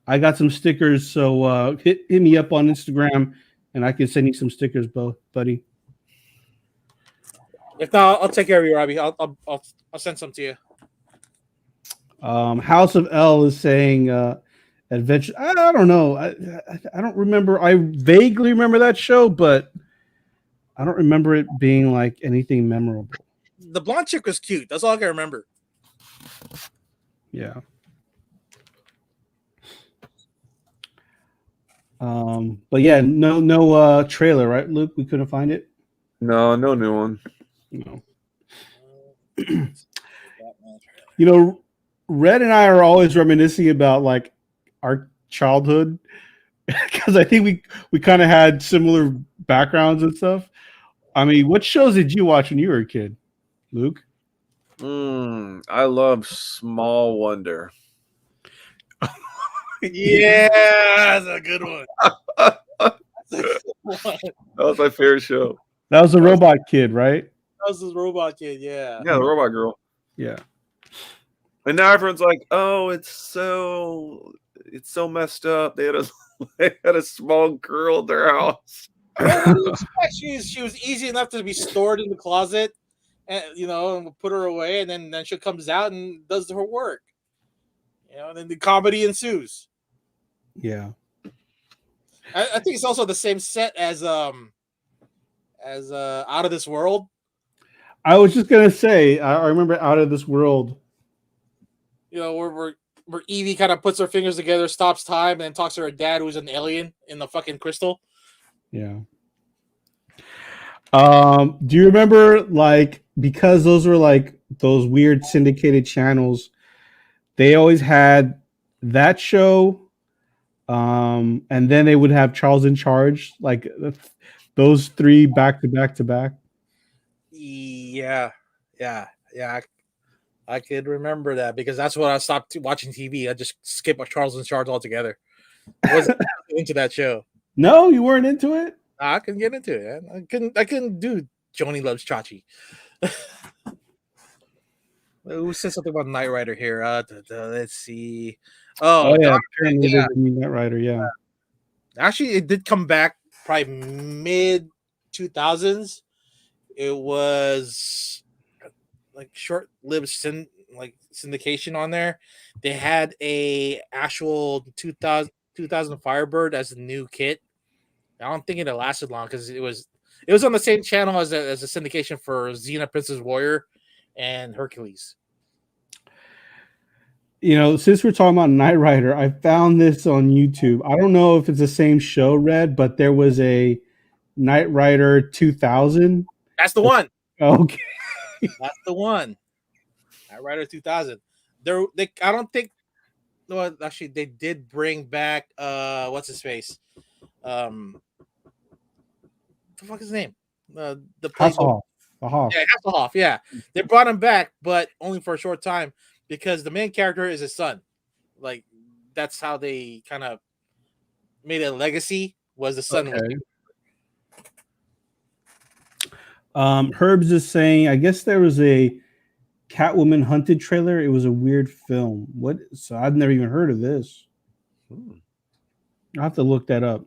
Speaker 1: I got some stickers, so hit me up on Instagram, and I can send you some stickers, buddy.
Speaker 2: If not, I'll take care of you, Robbie. I'll send some to you.
Speaker 1: House of L is saying adventure. I don't know. I don't remember. I vaguely remember that show, but I don't remember it being like anything memorable.
Speaker 2: The blonde chick was cute. That's all I can remember.
Speaker 1: Yeah. But yeah, no trailer, right, Luke? We couldn't find it.
Speaker 3: No new one.
Speaker 1: No. Red and I are always reminiscing about like our childhood because I think we kind of had similar backgrounds and stuff. I mean, what shows did you watch when you were a kid, Luke?
Speaker 3: I love Small Wonder.
Speaker 2: Yeah, that's a good one.
Speaker 3: That was my favorite show.
Speaker 1: That was the robot kid, right?
Speaker 2: That was the robot kid, yeah.
Speaker 3: Yeah, the robot girl.
Speaker 1: Yeah.
Speaker 3: And now everyone's like, "Oh, it's so messed up." They had a small girl at their house.
Speaker 2: Well, what do you expect? She was easy enough to be stored in the closet, and and we'll put her away, and then she comes out and does her work. And then the comedy ensues.
Speaker 1: Yeah.
Speaker 2: I think it's also the same set as Out of This World.
Speaker 1: I was just gonna say, I remember Out of This World.
Speaker 2: Where Evie kind of puts her fingers together, stops time, and then talks to her dad, who's an alien in the fucking crystal.
Speaker 1: Yeah. Do you remember, like, because those were like those weird syndicated channels, they always had that show, and then they would have Charles in Charge, like those three back to back to back.
Speaker 2: Yeah. I could remember that because that's when I stopped watching TV. I just skipped Charles in Charge altogether. I wasn't into that show.
Speaker 1: No, you weren't into it?
Speaker 2: I couldn't get into it. I couldn't do Joni Loves Chachi. Who said something about Knight Rider here? Let's see. Oh yeah,
Speaker 1: Knight Rider, yeah.
Speaker 2: Actually, it did come back probably mid 2000s. It was like short-lived syndication on there. They had a actual 2000 Firebird as a new kit. I don't think it lasted long because it was on the same channel as a syndication for Xena Princess Warrior and Hercules.
Speaker 1: You know, since we're talking about Knight Rider, I found this on YouTube. I don't know if it's the same show, Red, but there was a Knight Rider 2000.
Speaker 2: That's the one.
Speaker 1: Okay.
Speaker 2: That's the one. Knight Rider 2000. I don't think. No, actually, they did bring back what's his face? What the fuck is his name? The
Speaker 1: Hasselhoff.
Speaker 2: Yeah, Hasselhoff. Yeah, they brought him back, but only for a short time because the main character is his son. Like that's how they kind of made a legacy. Was the son?
Speaker 1: Okay. Herbs is saying, I guess there was a Catwoman Hunted trailer. It was a weird film. What? So I've never even heard of this. I'll have to look that up.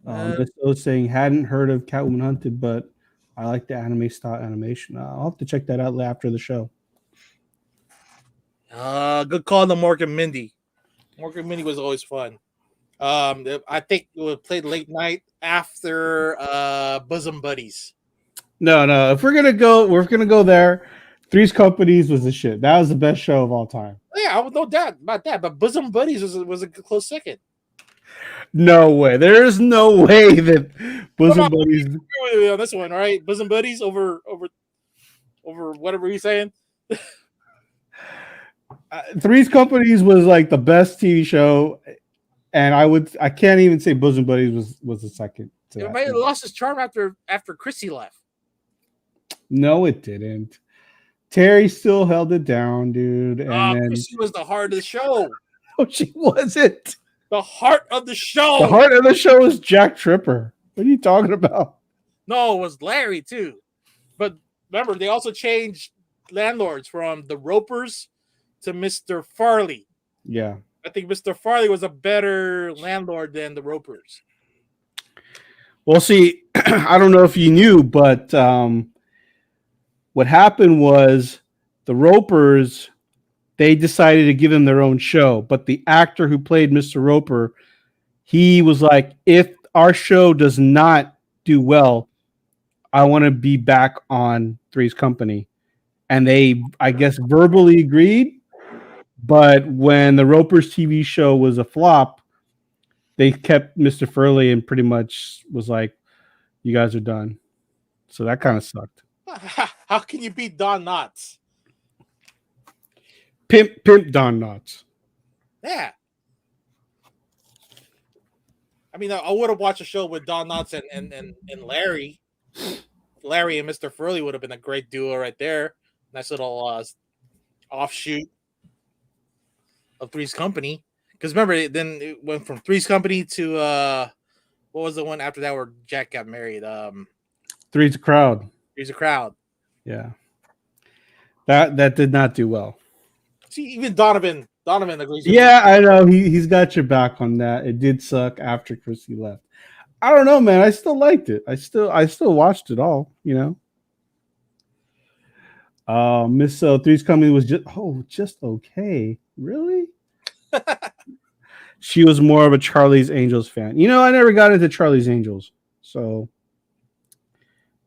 Speaker 1: Bisto saying hadn't heard of Catwoman Hunted, but I like the anime style animation. I'll have to check that out after the show.
Speaker 2: Good call to Mork and Mindy. Mork and Mindy was always fun. I think it was played late night after Bosom Buddies.
Speaker 1: No. If we're gonna go there. Three's Companies was the shit. That was the best show of all time.
Speaker 2: Yeah, I was no doubt about that. But Bosom Buddies was a close second.
Speaker 1: No way. There is no way that Bosom Buddies
Speaker 2: on this one, all right? Bosom Buddies over whatever you're saying.
Speaker 1: Three's Companies was like the best TV show, and I can't even say Bosom Buddies was the second.
Speaker 2: It might have lost its charm after Chrissy left.
Speaker 1: No, it didn't. Terry still held it down, dude. And then
Speaker 2: Chrissy was the heart of the show.
Speaker 1: No, she wasn't.
Speaker 2: The heart of the show.
Speaker 1: The heart of the show was Jack Tripper. What are you talking about?
Speaker 2: No, it was Larry too. But remember, they also changed landlords from the Ropers to Mr. Farley.
Speaker 1: Yeah.
Speaker 2: I think Mr. Farley was a better landlord than the Ropers.
Speaker 1: Well, see, I don't know if you knew, but what happened was the Ropers, they decided to give him their own show. But the actor who played Mr. Roper, he was like, if our show does not do well, I want to be back on Three's Company. And they, I guess, verbally agreed. But when the Ropers TV show was a flop, they kept Mr. Furley and pretty much was like, you guys are done. So that kind of sucked.
Speaker 2: How can you beat Don Knotts?
Speaker 1: Pimp Don Knotts.
Speaker 2: Yeah. I mean, I would have watched a show with Don Knotts and Larry. Larry and Mr. Furley would have been a great duo right there. Nice little offshoot of Three's Company. Because remember, then it went from Three's Company to what was the one after that where Jack got married?
Speaker 1: Three's a Crowd.
Speaker 2: Three's a Crowd.
Speaker 1: Yeah. That did not do well.
Speaker 2: See, even Donovan agrees.
Speaker 1: Yeah, I know. He's got your back on that. It did suck after Chrissy left. I don't know, man. I still liked it. I still watched it all, you know. Miss Three's Company was just okay. Really? She was more of a Charlie's Angels fan. You know, I never got into Charlie's Angels, so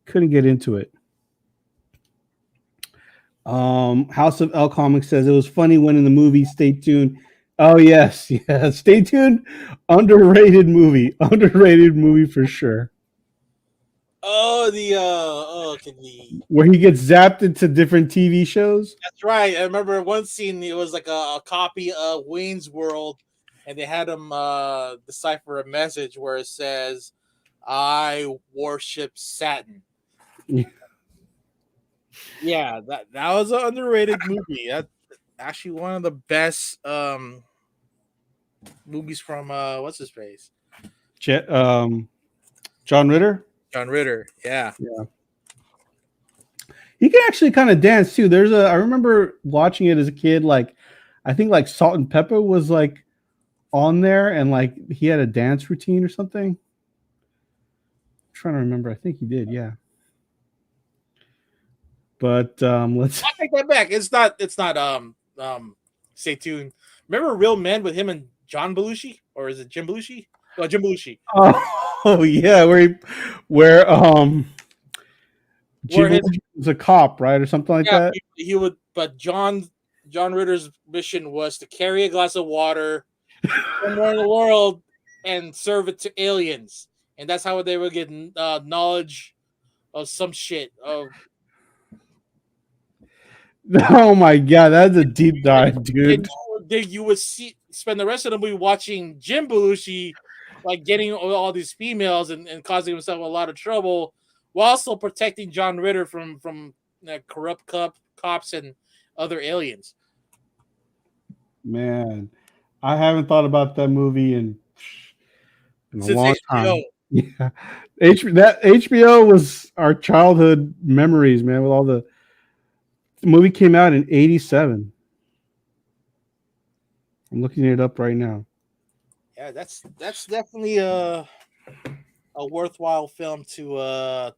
Speaker 1: couldn't get into it. House of L Comics says it was funny when in the movie. Stay tuned. Oh yes, yeah. Stay tuned. Underrated movie for sure.
Speaker 2: Oh,
Speaker 1: where he gets zapped into different TV shows.
Speaker 2: That's right. I remember one scene. It was like a copy of Wayne's World, and they had him decipher a message where it says, "I worship Saturn." Yeah, that was an underrated movie. That's actually one of the best movies from what's his face?
Speaker 1: John Ritter.
Speaker 2: John Ritter, yeah.
Speaker 1: He can actually kind of dance too. I remember watching it as a kid. Like, I think like Salt and Pepper was like on there, and like he had a dance routine or something. I'm trying to remember. I think he did. Yeah. But let's.
Speaker 2: I take that back. It's not. It's not. Stay tuned. Remember Real Men with him and John Belushi, or is it Jim Belushi? Oh, Jim Belushi.
Speaker 1: Oh yeah, where
Speaker 2: Where
Speaker 1: Jim
Speaker 2: his
Speaker 1: was a cop, right, or something like
Speaker 2: yeah
Speaker 1: that.
Speaker 2: he would. But John Ritter's mission was to carry a glass of water somewhere in the world and serve it to aliens, and that's how they would get knowledge of some shit. Of
Speaker 1: Oh my god, that's a deep dive, dude.
Speaker 2: then you would spend the rest of the movie watching Jim Belushi like getting all these females and causing himself a lot of trouble while still protecting John Ritter from corrupt cops and other aliens.
Speaker 1: Man, I haven't thought about that movie in a
Speaker 2: Since
Speaker 1: long
Speaker 2: HBO.
Speaker 1: time. Yeah, that HBO was our childhood memories, man. With all the movie came out in '87. I'm looking it up right now.
Speaker 2: Yeah, that's definitely a worthwhile film to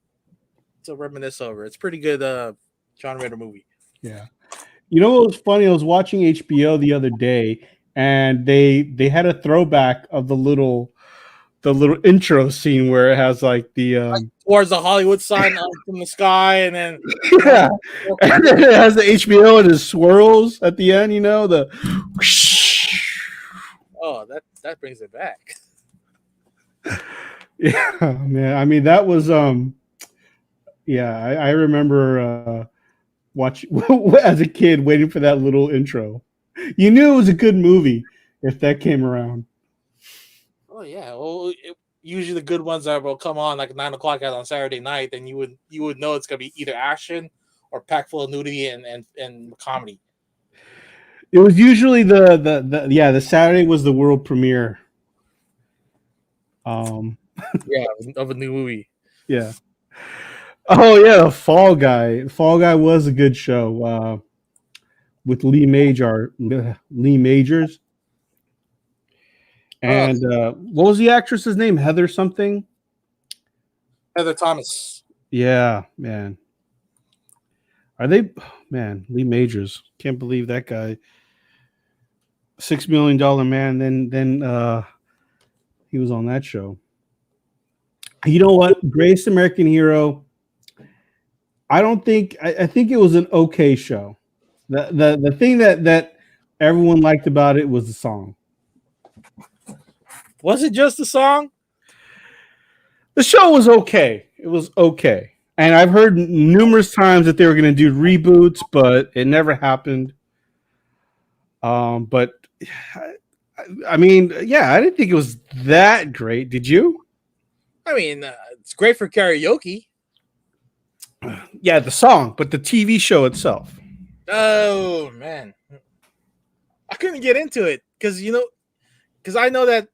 Speaker 2: reminisce over. It's pretty good John Ritter movie.
Speaker 1: Yeah, you know what was funny? I was watching HBO the other day, and they had a throwback of the little intro scene where it has like the
Speaker 2: Towards the Hollywood sign from the sky, and then
Speaker 1: yeah, and then it has the HBO and it swirls at the end. You know the.
Speaker 2: oh, that brings it back.
Speaker 1: Yeah, man. I mean, that was yeah. I remember watching as a kid waiting for that little intro. You knew it was a good movie if that came around.
Speaker 2: Oh yeah. Well, usually the good ones will come on like 9 o'clock out on Saturday night. Then you would know it's gonna be either action or packed full of nudity and comedy.
Speaker 1: It was usually the Saturday was the world premiere.
Speaker 2: Yeah, of a new movie.
Speaker 1: Yeah. Oh yeah, Fall Guy. Fall Guy was a good show with Lee Majors,
Speaker 2: Oh,
Speaker 1: and what was the actress's name? Heather something.
Speaker 2: Heather Thomas.
Speaker 1: Yeah, man. Are they? Man, Lee Majors. Can't believe that guy. $6 million man. Then he was on that show. You know what? Greatest American Hero. I don't think. I think it was an okay show. The thing that everyone liked about it was the song.
Speaker 2: Was it just the song?
Speaker 1: The show was okay. It was okay. And I've heard numerous times that they were going to do reboots, but it never happened. But I mean, yeah, I didn't think it was that great. Did you?
Speaker 2: I mean, it's great for karaoke.
Speaker 1: Yeah, the song, but the TV show itself.
Speaker 2: Oh man, I couldn't get into it because I know that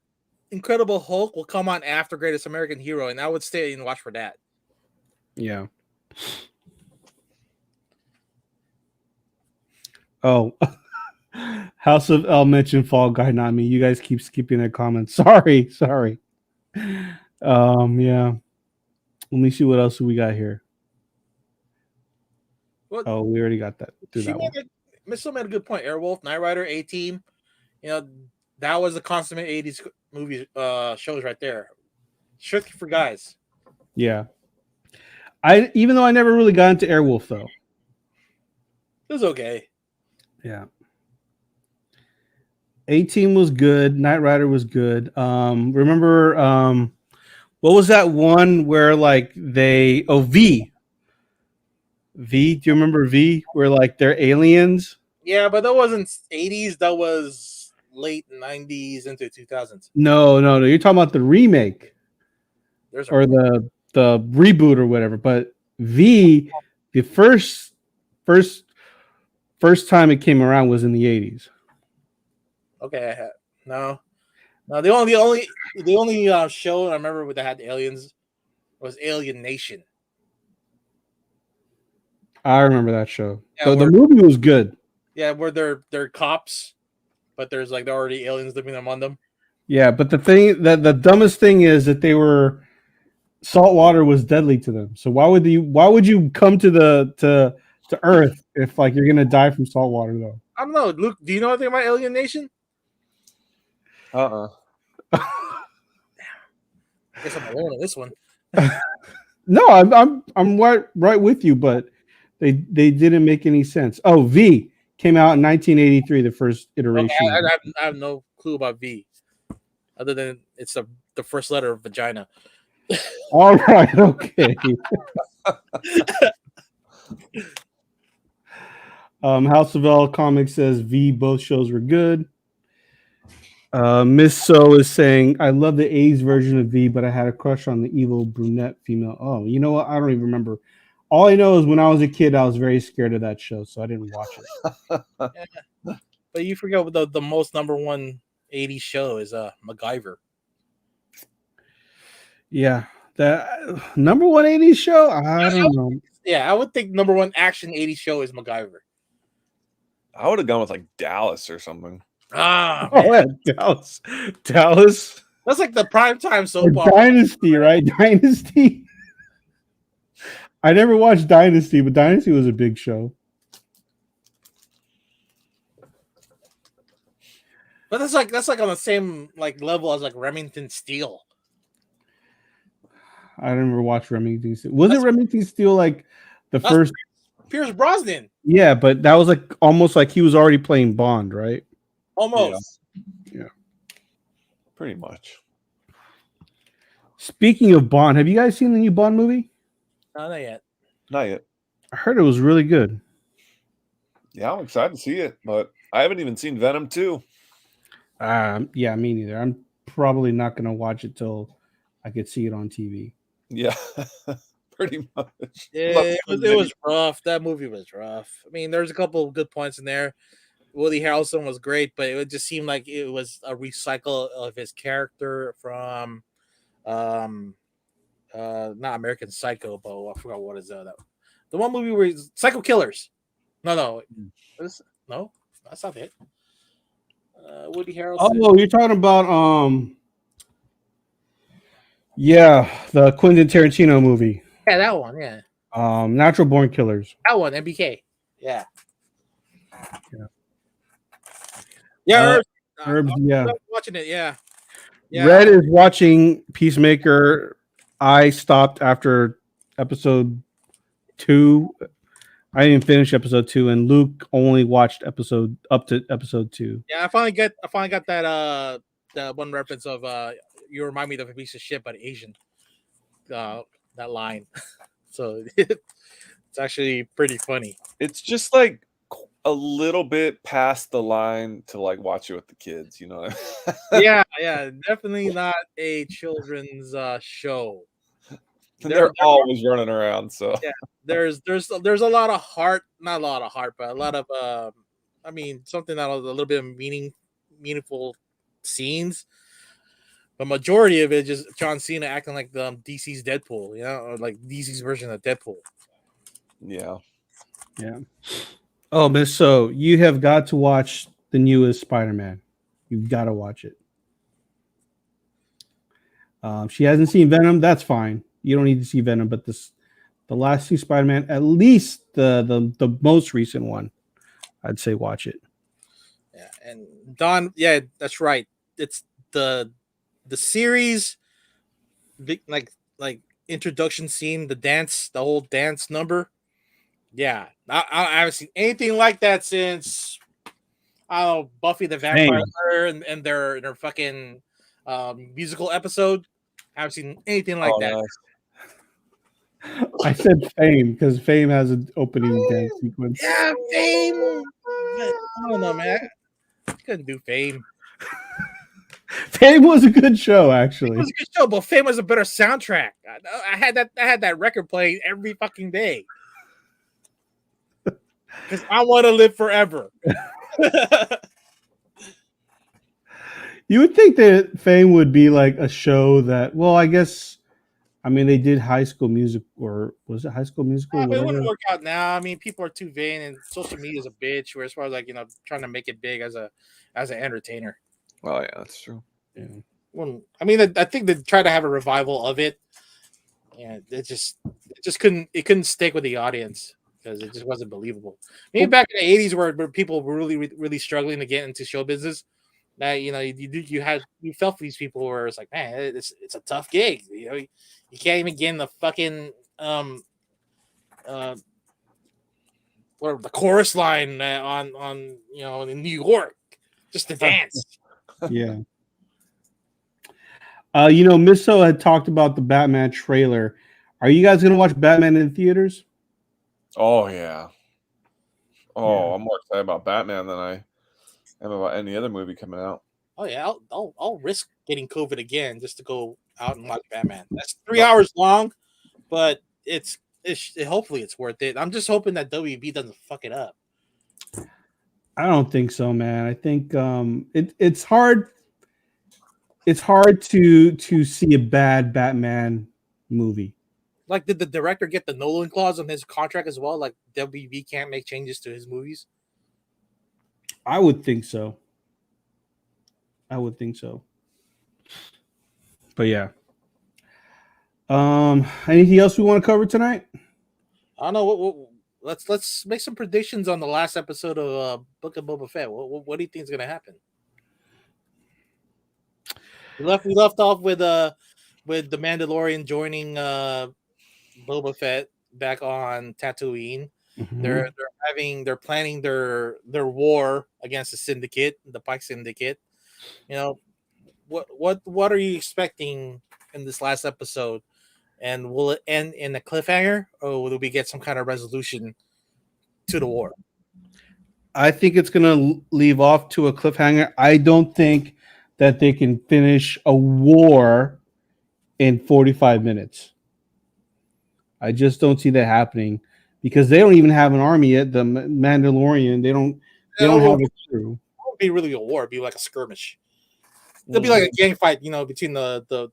Speaker 2: Incredible Hulk will come on after Greatest American Hero, and I would stay and watch for that.
Speaker 1: Yeah. Oh, House of L mentioned Fall Guy, not me. You guys keep skipping their comments. Sorry. Yeah. Let me see what else we got here.
Speaker 2: Well,
Speaker 1: Oh, we already got that.
Speaker 2: Miss made a good point. Airwolf, Knight Rider, A-Team. That was the consummate 80s movie shows right there. Strictly for guys.
Speaker 1: Yeah. Even though I never really got into Airwolf though.
Speaker 2: It was okay.
Speaker 1: Yeah. A-Team was good. Knight Rider was good. Remember what was that one where like V? V, do you remember V? Where like they're aliens?
Speaker 2: Yeah, but that wasn't 80s. That was late 90s into 2000s.
Speaker 1: No. You're talking about the remake.
Speaker 2: There's
Speaker 1: or the reboot or whatever. But V, the first time it came around was in the 80s.
Speaker 2: Okay, no. The only show I remember that had aliens was Alien Nation.
Speaker 1: I remember that show.
Speaker 2: Yeah,
Speaker 1: the movie was good.
Speaker 2: Yeah, where they're cops, but there's like already aliens living among them.
Speaker 1: Yeah, but the thing that the dumbest thing is that salt water was deadly to them. So why would you come to Earth if like you're gonna die from salt water though?
Speaker 2: I don't know, Luke. Do you know anything about Alien Nation?
Speaker 3: Uh-uh.
Speaker 2: I guess I'm alone on this one.
Speaker 1: No, I'm right with you, but they didn't make any sense. Oh, V came out in 1983, the first
Speaker 2: Okay,
Speaker 1: iteration.
Speaker 2: I have no clue about V, other than it's the first letter of vagina.
Speaker 1: All right, okay. House of L Comics says V, both shows were good. Miss So is saying, I love the A's version of V, but I had a crush on the evil brunette female. Oh, you know what? I don't even remember. All I know is when I was a kid, I was very scared of that show, so I didn't watch it.
Speaker 2: Yeah. But you forget what the most number one 80s show is MacGyver.
Speaker 1: Yeah, that number 180 show. I don't know.
Speaker 2: Yeah, I would think number one action 80s show is MacGyver.
Speaker 3: I would have gone with like Dallas or something.
Speaker 2: Ah,
Speaker 1: Oh,
Speaker 2: man.
Speaker 1: yeah, Dallas.
Speaker 2: That's like the primetime
Speaker 1: Or
Speaker 2: soap opera.
Speaker 1: Dynasty, right? Dynasty. I never watched Dynasty, but Dynasty was a big show.
Speaker 2: But that's like on the same like level as like Remington Steel.
Speaker 1: I never watched Remington Steel. Was it Remington Steel like the
Speaker 2: That's
Speaker 1: first?
Speaker 2: Pierce Brosnan.
Speaker 1: Yeah, but that was like almost like he was already playing Bond, right?
Speaker 2: Almost.
Speaker 1: Yeah.
Speaker 3: Pretty much.
Speaker 1: Speaking of Bond, have you guys seen the new Bond movie?
Speaker 2: No, not yet.
Speaker 3: Not yet.
Speaker 1: I heard it was really good.
Speaker 3: Yeah, I'm excited to see it, but I haven't even seen Venom 2.
Speaker 1: Yeah, me neither. I'm probably not going to watch it till I could see it on TV.
Speaker 3: Yeah, pretty much.
Speaker 2: Yeah, it was rough. That movie was rough. I mean, there's a couple of good points in there. Woody Harrelson was great, but it just seemed like it was a recycle of his character from not American Psycho, but I forgot what is that. The one movie where he's Psycho Killers. No, no, that's not it. Woody Harrelson.
Speaker 1: Oh, you're talking about yeah, the Quentin Tarantino movie.
Speaker 2: Yeah, that one. Yeah,
Speaker 1: Natural Born Killers.
Speaker 2: that one. MBK. Yeah.
Speaker 1: Yeah.
Speaker 2: Yeah,
Speaker 1: Herbs, yeah.
Speaker 2: watching it. Yeah.
Speaker 1: Red is watching Peacemaker. I stopped after episode 2. I didn't finish episode 2, and Luke only watched up to episode 2.
Speaker 2: Yeah, I finally got that one reference of you remind me of a piece of shit, but Asian. That line. So it's actually pretty funny.
Speaker 3: It's just like a little bit past the line to like watch it with the kids, you know.
Speaker 2: Yeah, definitely not a children's show.
Speaker 3: They're always running around, so
Speaker 2: yeah, there's a lot of heart, not a lot of heart, but a lot of I mean something that was a little bit of meaningful scenes. The majority of it just John Cena acting like the DC's Deadpool, you know, or like DC's version of Deadpool.
Speaker 3: yeah.
Speaker 1: Oh, Miss So, you have got to watch the newest Spider-Man. You've got to watch it. She hasn't seen Venom. That's fine. You don't need to see Venom, but the last two Spider-Man, at least the most recent one, I'd say watch it.
Speaker 2: Yeah, and Don, yeah, that's right. It's the series, like introduction scene, the whole dance number. Yeah, I haven't seen anything like that since Buffy the Vampire Slayer and their fucking musical episode. I haven't seen anything like that.
Speaker 3: Nice.
Speaker 1: I said Fame because Fame has an opening dance sequence.
Speaker 2: Yeah, Fame. I don't know, man. I couldn't do Fame.
Speaker 1: Fame was a good show, actually.
Speaker 2: It was a good show, but Fame was a better soundtrack. I had that record playing every fucking day. Because I want to live forever.
Speaker 1: You would think that Fame would be like a show that, well, I guess, I mean, they did High School Music, or was it High School Musical?
Speaker 2: It wouldn't work out now. I mean, people are too vain, and social media is a bitch. Where as far as like trying to make it big as an entertainer.
Speaker 3: Oh yeah, that's true.
Speaker 1: Yeah.
Speaker 2: Well, I mean, I think they tried to have a revival of it, and it just couldn't stick with the audience because it just wasn't believable. Maybe back in the '80s, where people were really struggling to get into show business, that you felt for these people where it's like, man, it's a tough gig. You can't even get in the fucking uh or the chorus line on in New York just to dance.
Speaker 1: Yeah. Misso had talked about the Batman trailer. Are you guys gonna watch Batman in theaters?
Speaker 3: Oh yeah. Oh,
Speaker 1: Yeah.
Speaker 3: I'm more excited about Batman than I am about any other movie coming out.
Speaker 2: Oh yeah, I'll risk getting COVID again just to go out and watch Batman. That's three
Speaker 3: No,
Speaker 2: hours long, but hopefully it's worth it. I'm just hoping that WB doesn't fuck it up.
Speaker 1: I don't think so, man. I think it's hard. It's hard to see a bad Batman movie.
Speaker 2: Like, did the director get the Nolan clause on his contract as well? Like, WB can't make changes to his movies.
Speaker 1: I would think so. I would think so. But yeah. Anything else we want to cover tonight?
Speaker 2: I don't know. Let's make some predictions on the last episode of Book of Boba Fett. What do you think is gonna happen? We left off with the Mandalorian joining Boba Fett back on Tatooine.
Speaker 1: Mhm.
Speaker 2: They're planning their war against the Syndicate, the Pike Syndicate. You know, what are you expecting in this last episode? And will it end in a cliffhanger, or will we get some kind of resolution to the war?
Speaker 1: I think it's going to leave off to a cliffhanger. I don't think that they can finish a war in 45 minutes. I just don't see that happening because they don't even have an army yet. The Mandalorian, they don't have a crew.
Speaker 2: It won't be really a war. It'd be like a skirmish. It'll be like a gang fight, between the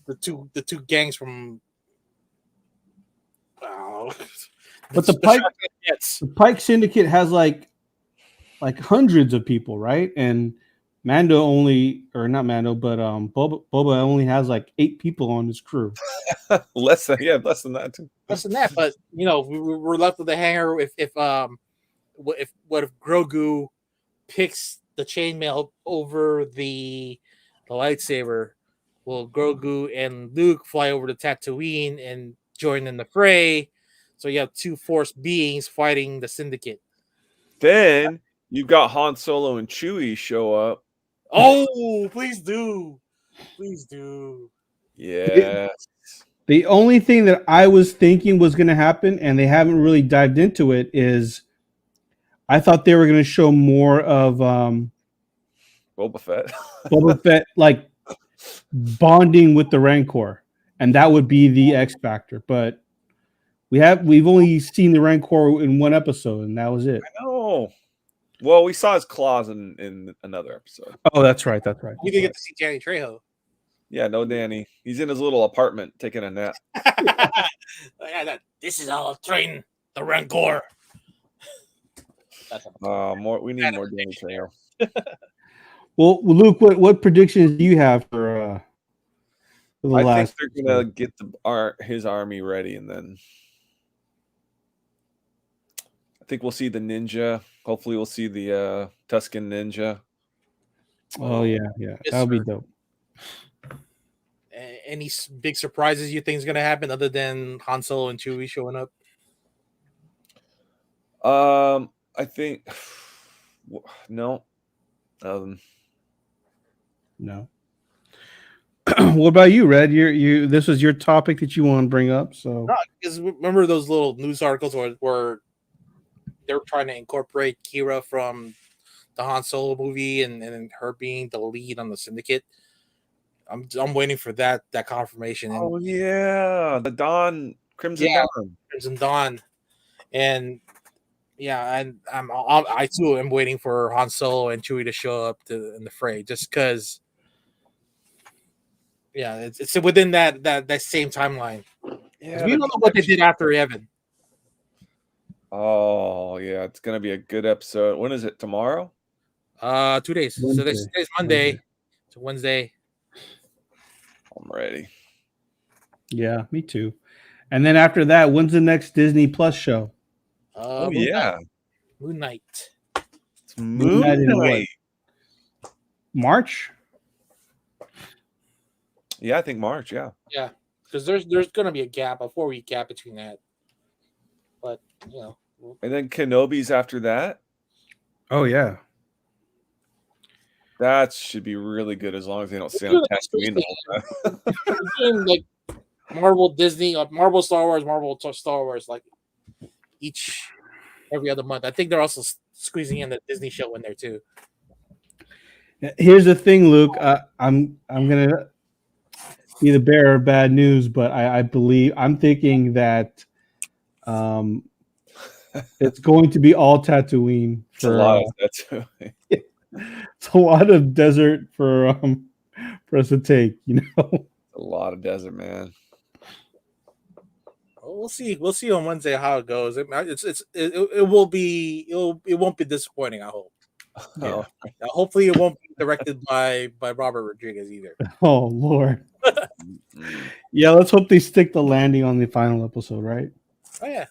Speaker 2: the two gangs from.
Speaker 1: But the Pike Syndicate has like hundreds of people, right? And Mando only, or not Mando, but Boba only has like 8 people on his crew.
Speaker 3: less than that too.
Speaker 2: Less than that, but we're left with a hanger if Grogu picks the chainmail over the lightsaber. Will Grogu and Luke fly over to Tatooine and join in the fray? So you have two Force beings fighting the Syndicate.
Speaker 3: Then you got Han Solo and Chewie show up.
Speaker 2: Oh, please do. Please do.
Speaker 3: Yeah.
Speaker 1: The only thing that I was thinking was going to happen, and they haven't really dived into it, is I thought they were going to show more of
Speaker 3: Boba Fett.
Speaker 1: Boba Fett like bonding with the Rancor, and that would be the X factor. But we've only seen the Rancor in one episode, and that was it.
Speaker 3: I know. Well, we saw his claws in another episode.
Speaker 1: Oh, that's right. That's right.
Speaker 2: You didn't get to see Danny Trejo.
Speaker 3: Yeah, no Danny. He's in his little apartment taking a nap.
Speaker 2: This is all train the Rancor.
Speaker 3: We need more Danny Trejo.
Speaker 1: Well, Luke, what predictions do you have for the
Speaker 3: I
Speaker 1: last?
Speaker 3: think they're gonna get his army ready, and then I think we'll see the ninja. Hopefully, we'll see the Tusken ninja.
Speaker 1: Oh yeah, that would be dope.
Speaker 2: Any big surprises you think is gonna happen other than Han Solo and Chewie showing up?
Speaker 3: I think no.
Speaker 1: No. What about you, Red? You this was your topic that you want to bring up. So
Speaker 2: because remember those little news articles where they're trying to incorporate Kira from the Han Solo movie and her being the lead on the Syndicate. I'm waiting for that confirmation.
Speaker 3: Oh yeah, the Crimson Dawn.
Speaker 2: Crimson Dawn, and and I too am waiting for Han Solo and Chewie to show up in the fray, just because. Yeah, it's within that same timeline. Yeah, we don't know what they did after Evan.
Speaker 3: Oh yeah, it's gonna be a good episode. When is it? Tomorrow?
Speaker 2: 2 days. So
Speaker 1: Wednesday.
Speaker 2: today's Monday. So Wednesday.
Speaker 3: I'm ready.
Speaker 1: Yeah, me too. And then after that, when's the next Disney Plus show?
Speaker 3: Oh
Speaker 2: Moon
Speaker 3: yeah,
Speaker 2: Knight. Moon Knight.
Speaker 3: it's
Speaker 1: Moon Knight in what?
Speaker 3: Knight.
Speaker 1: March?
Speaker 3: Yeah, I think March. Yeah.
Speaker 2: Yeah, because there's gonna be a 4-week gap between that. But
Speaker 3: And then Kenobi's after that.
Speaker 1: Oh yeah.
Speaker 3: That should be really good as long as they don't stay on Tatooine the whole time.
Speaker 2: doing like Marvel, Disney, Marvel, Star Wars, Marvel, Star Wars, like every other month. I think they're also squeezing in the Disney show in there too.
Speaker 1: Here's the thing, Luke. I'm gonna be the bearer of bad news, but I'm thinking that it's going to be all Tatooine.
Speaker 3: It's a lot of Tatooine.
Speaker 1: It's a lot of desert for us to take.
Speaker 3: A lot of desert, man.
Speaker 2: We'll see. We'll see on Wednesday how it goes. It won't be disappointing. I hope.
Speaker 3: Yeah.
Speaker 2: Hopefully, it won't be directed by Robert Rodriguez either.
Speaker 1: Oh Lord. Yeah, let's hope they stick the landing on the final episode, right?
Speaker 2: Oh yeah.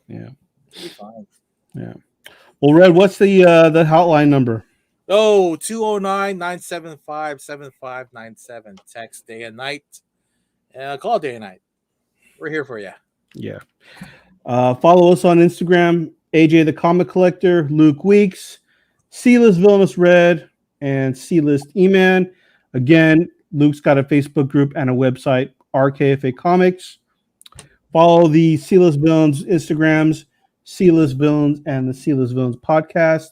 Speaker 1: It'll
Speaker 2: be fine.
Speaker 1: Yeah. Well, Red, what's the hotline number?
Speaker 2: Oh, 209-975-7597. Text day and night. Call day and night. We're here for you.
Speaker 1: Yeah. Follow us on Instagram, AJ the Comic Collector, Luke Weeks, C-List Villainous Red, and C-List E-Man. Again, Luke's got a Facebook group and a website, RKFA Comics. Follow the C-List Villains Instagrams, C-List Villains and the C-List Villains podcast.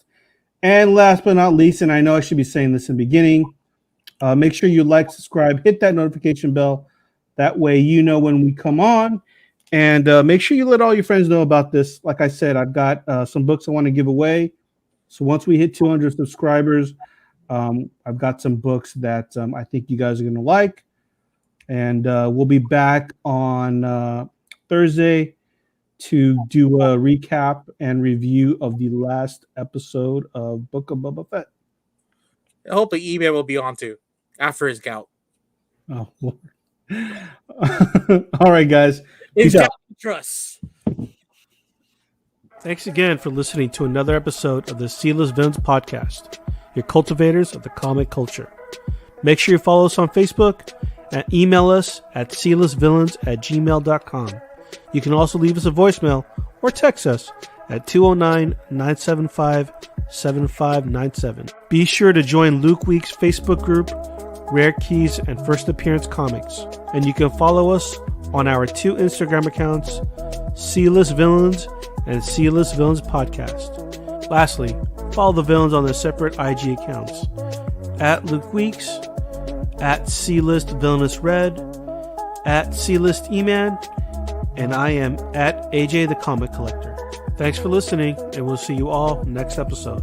Speaker 1: And last but not least, and I know I should be saying this in the beginning, make sure you like, subscribe, hit that notification bell. That way you know when we come on. And make sure you let all your friends know about this. Like I said, I've got some books I want to give away. So once we hit 200 subscribers, I've got some books that I think you guys are going to like. And we'll be back on Thursday to do a recap and review of the last episode of Book of Boba Fett.
Speaker 2: I hope the email will be on too after his gout.
Speaker 1: Oh, Lord. All right, guys.
Speaker 2: His gout trust.
Speaker 1: Thanks again for listening to another episode of the C-List Villains podcast, your cultivators of the comic culture. Make sure you follow us on Facebook and email us at clistvillains@gmail.com. You can also leave us a voicemail or text us at 209-975-7597. Be sure to join Luke Week's Facebook group, Rare Keys and First Appearance Comics. And you can follow us on our 2 Instagram accounts, C-List Villains and C-List Villains Podcast. Lastly, follow the villains on their separate IG accounts, at Luke Weeks, at C-List Villainous Red, at C-List E-Man, and I am at AJ the Comic Collector. Thanks for listening, and we'll see you all next episode.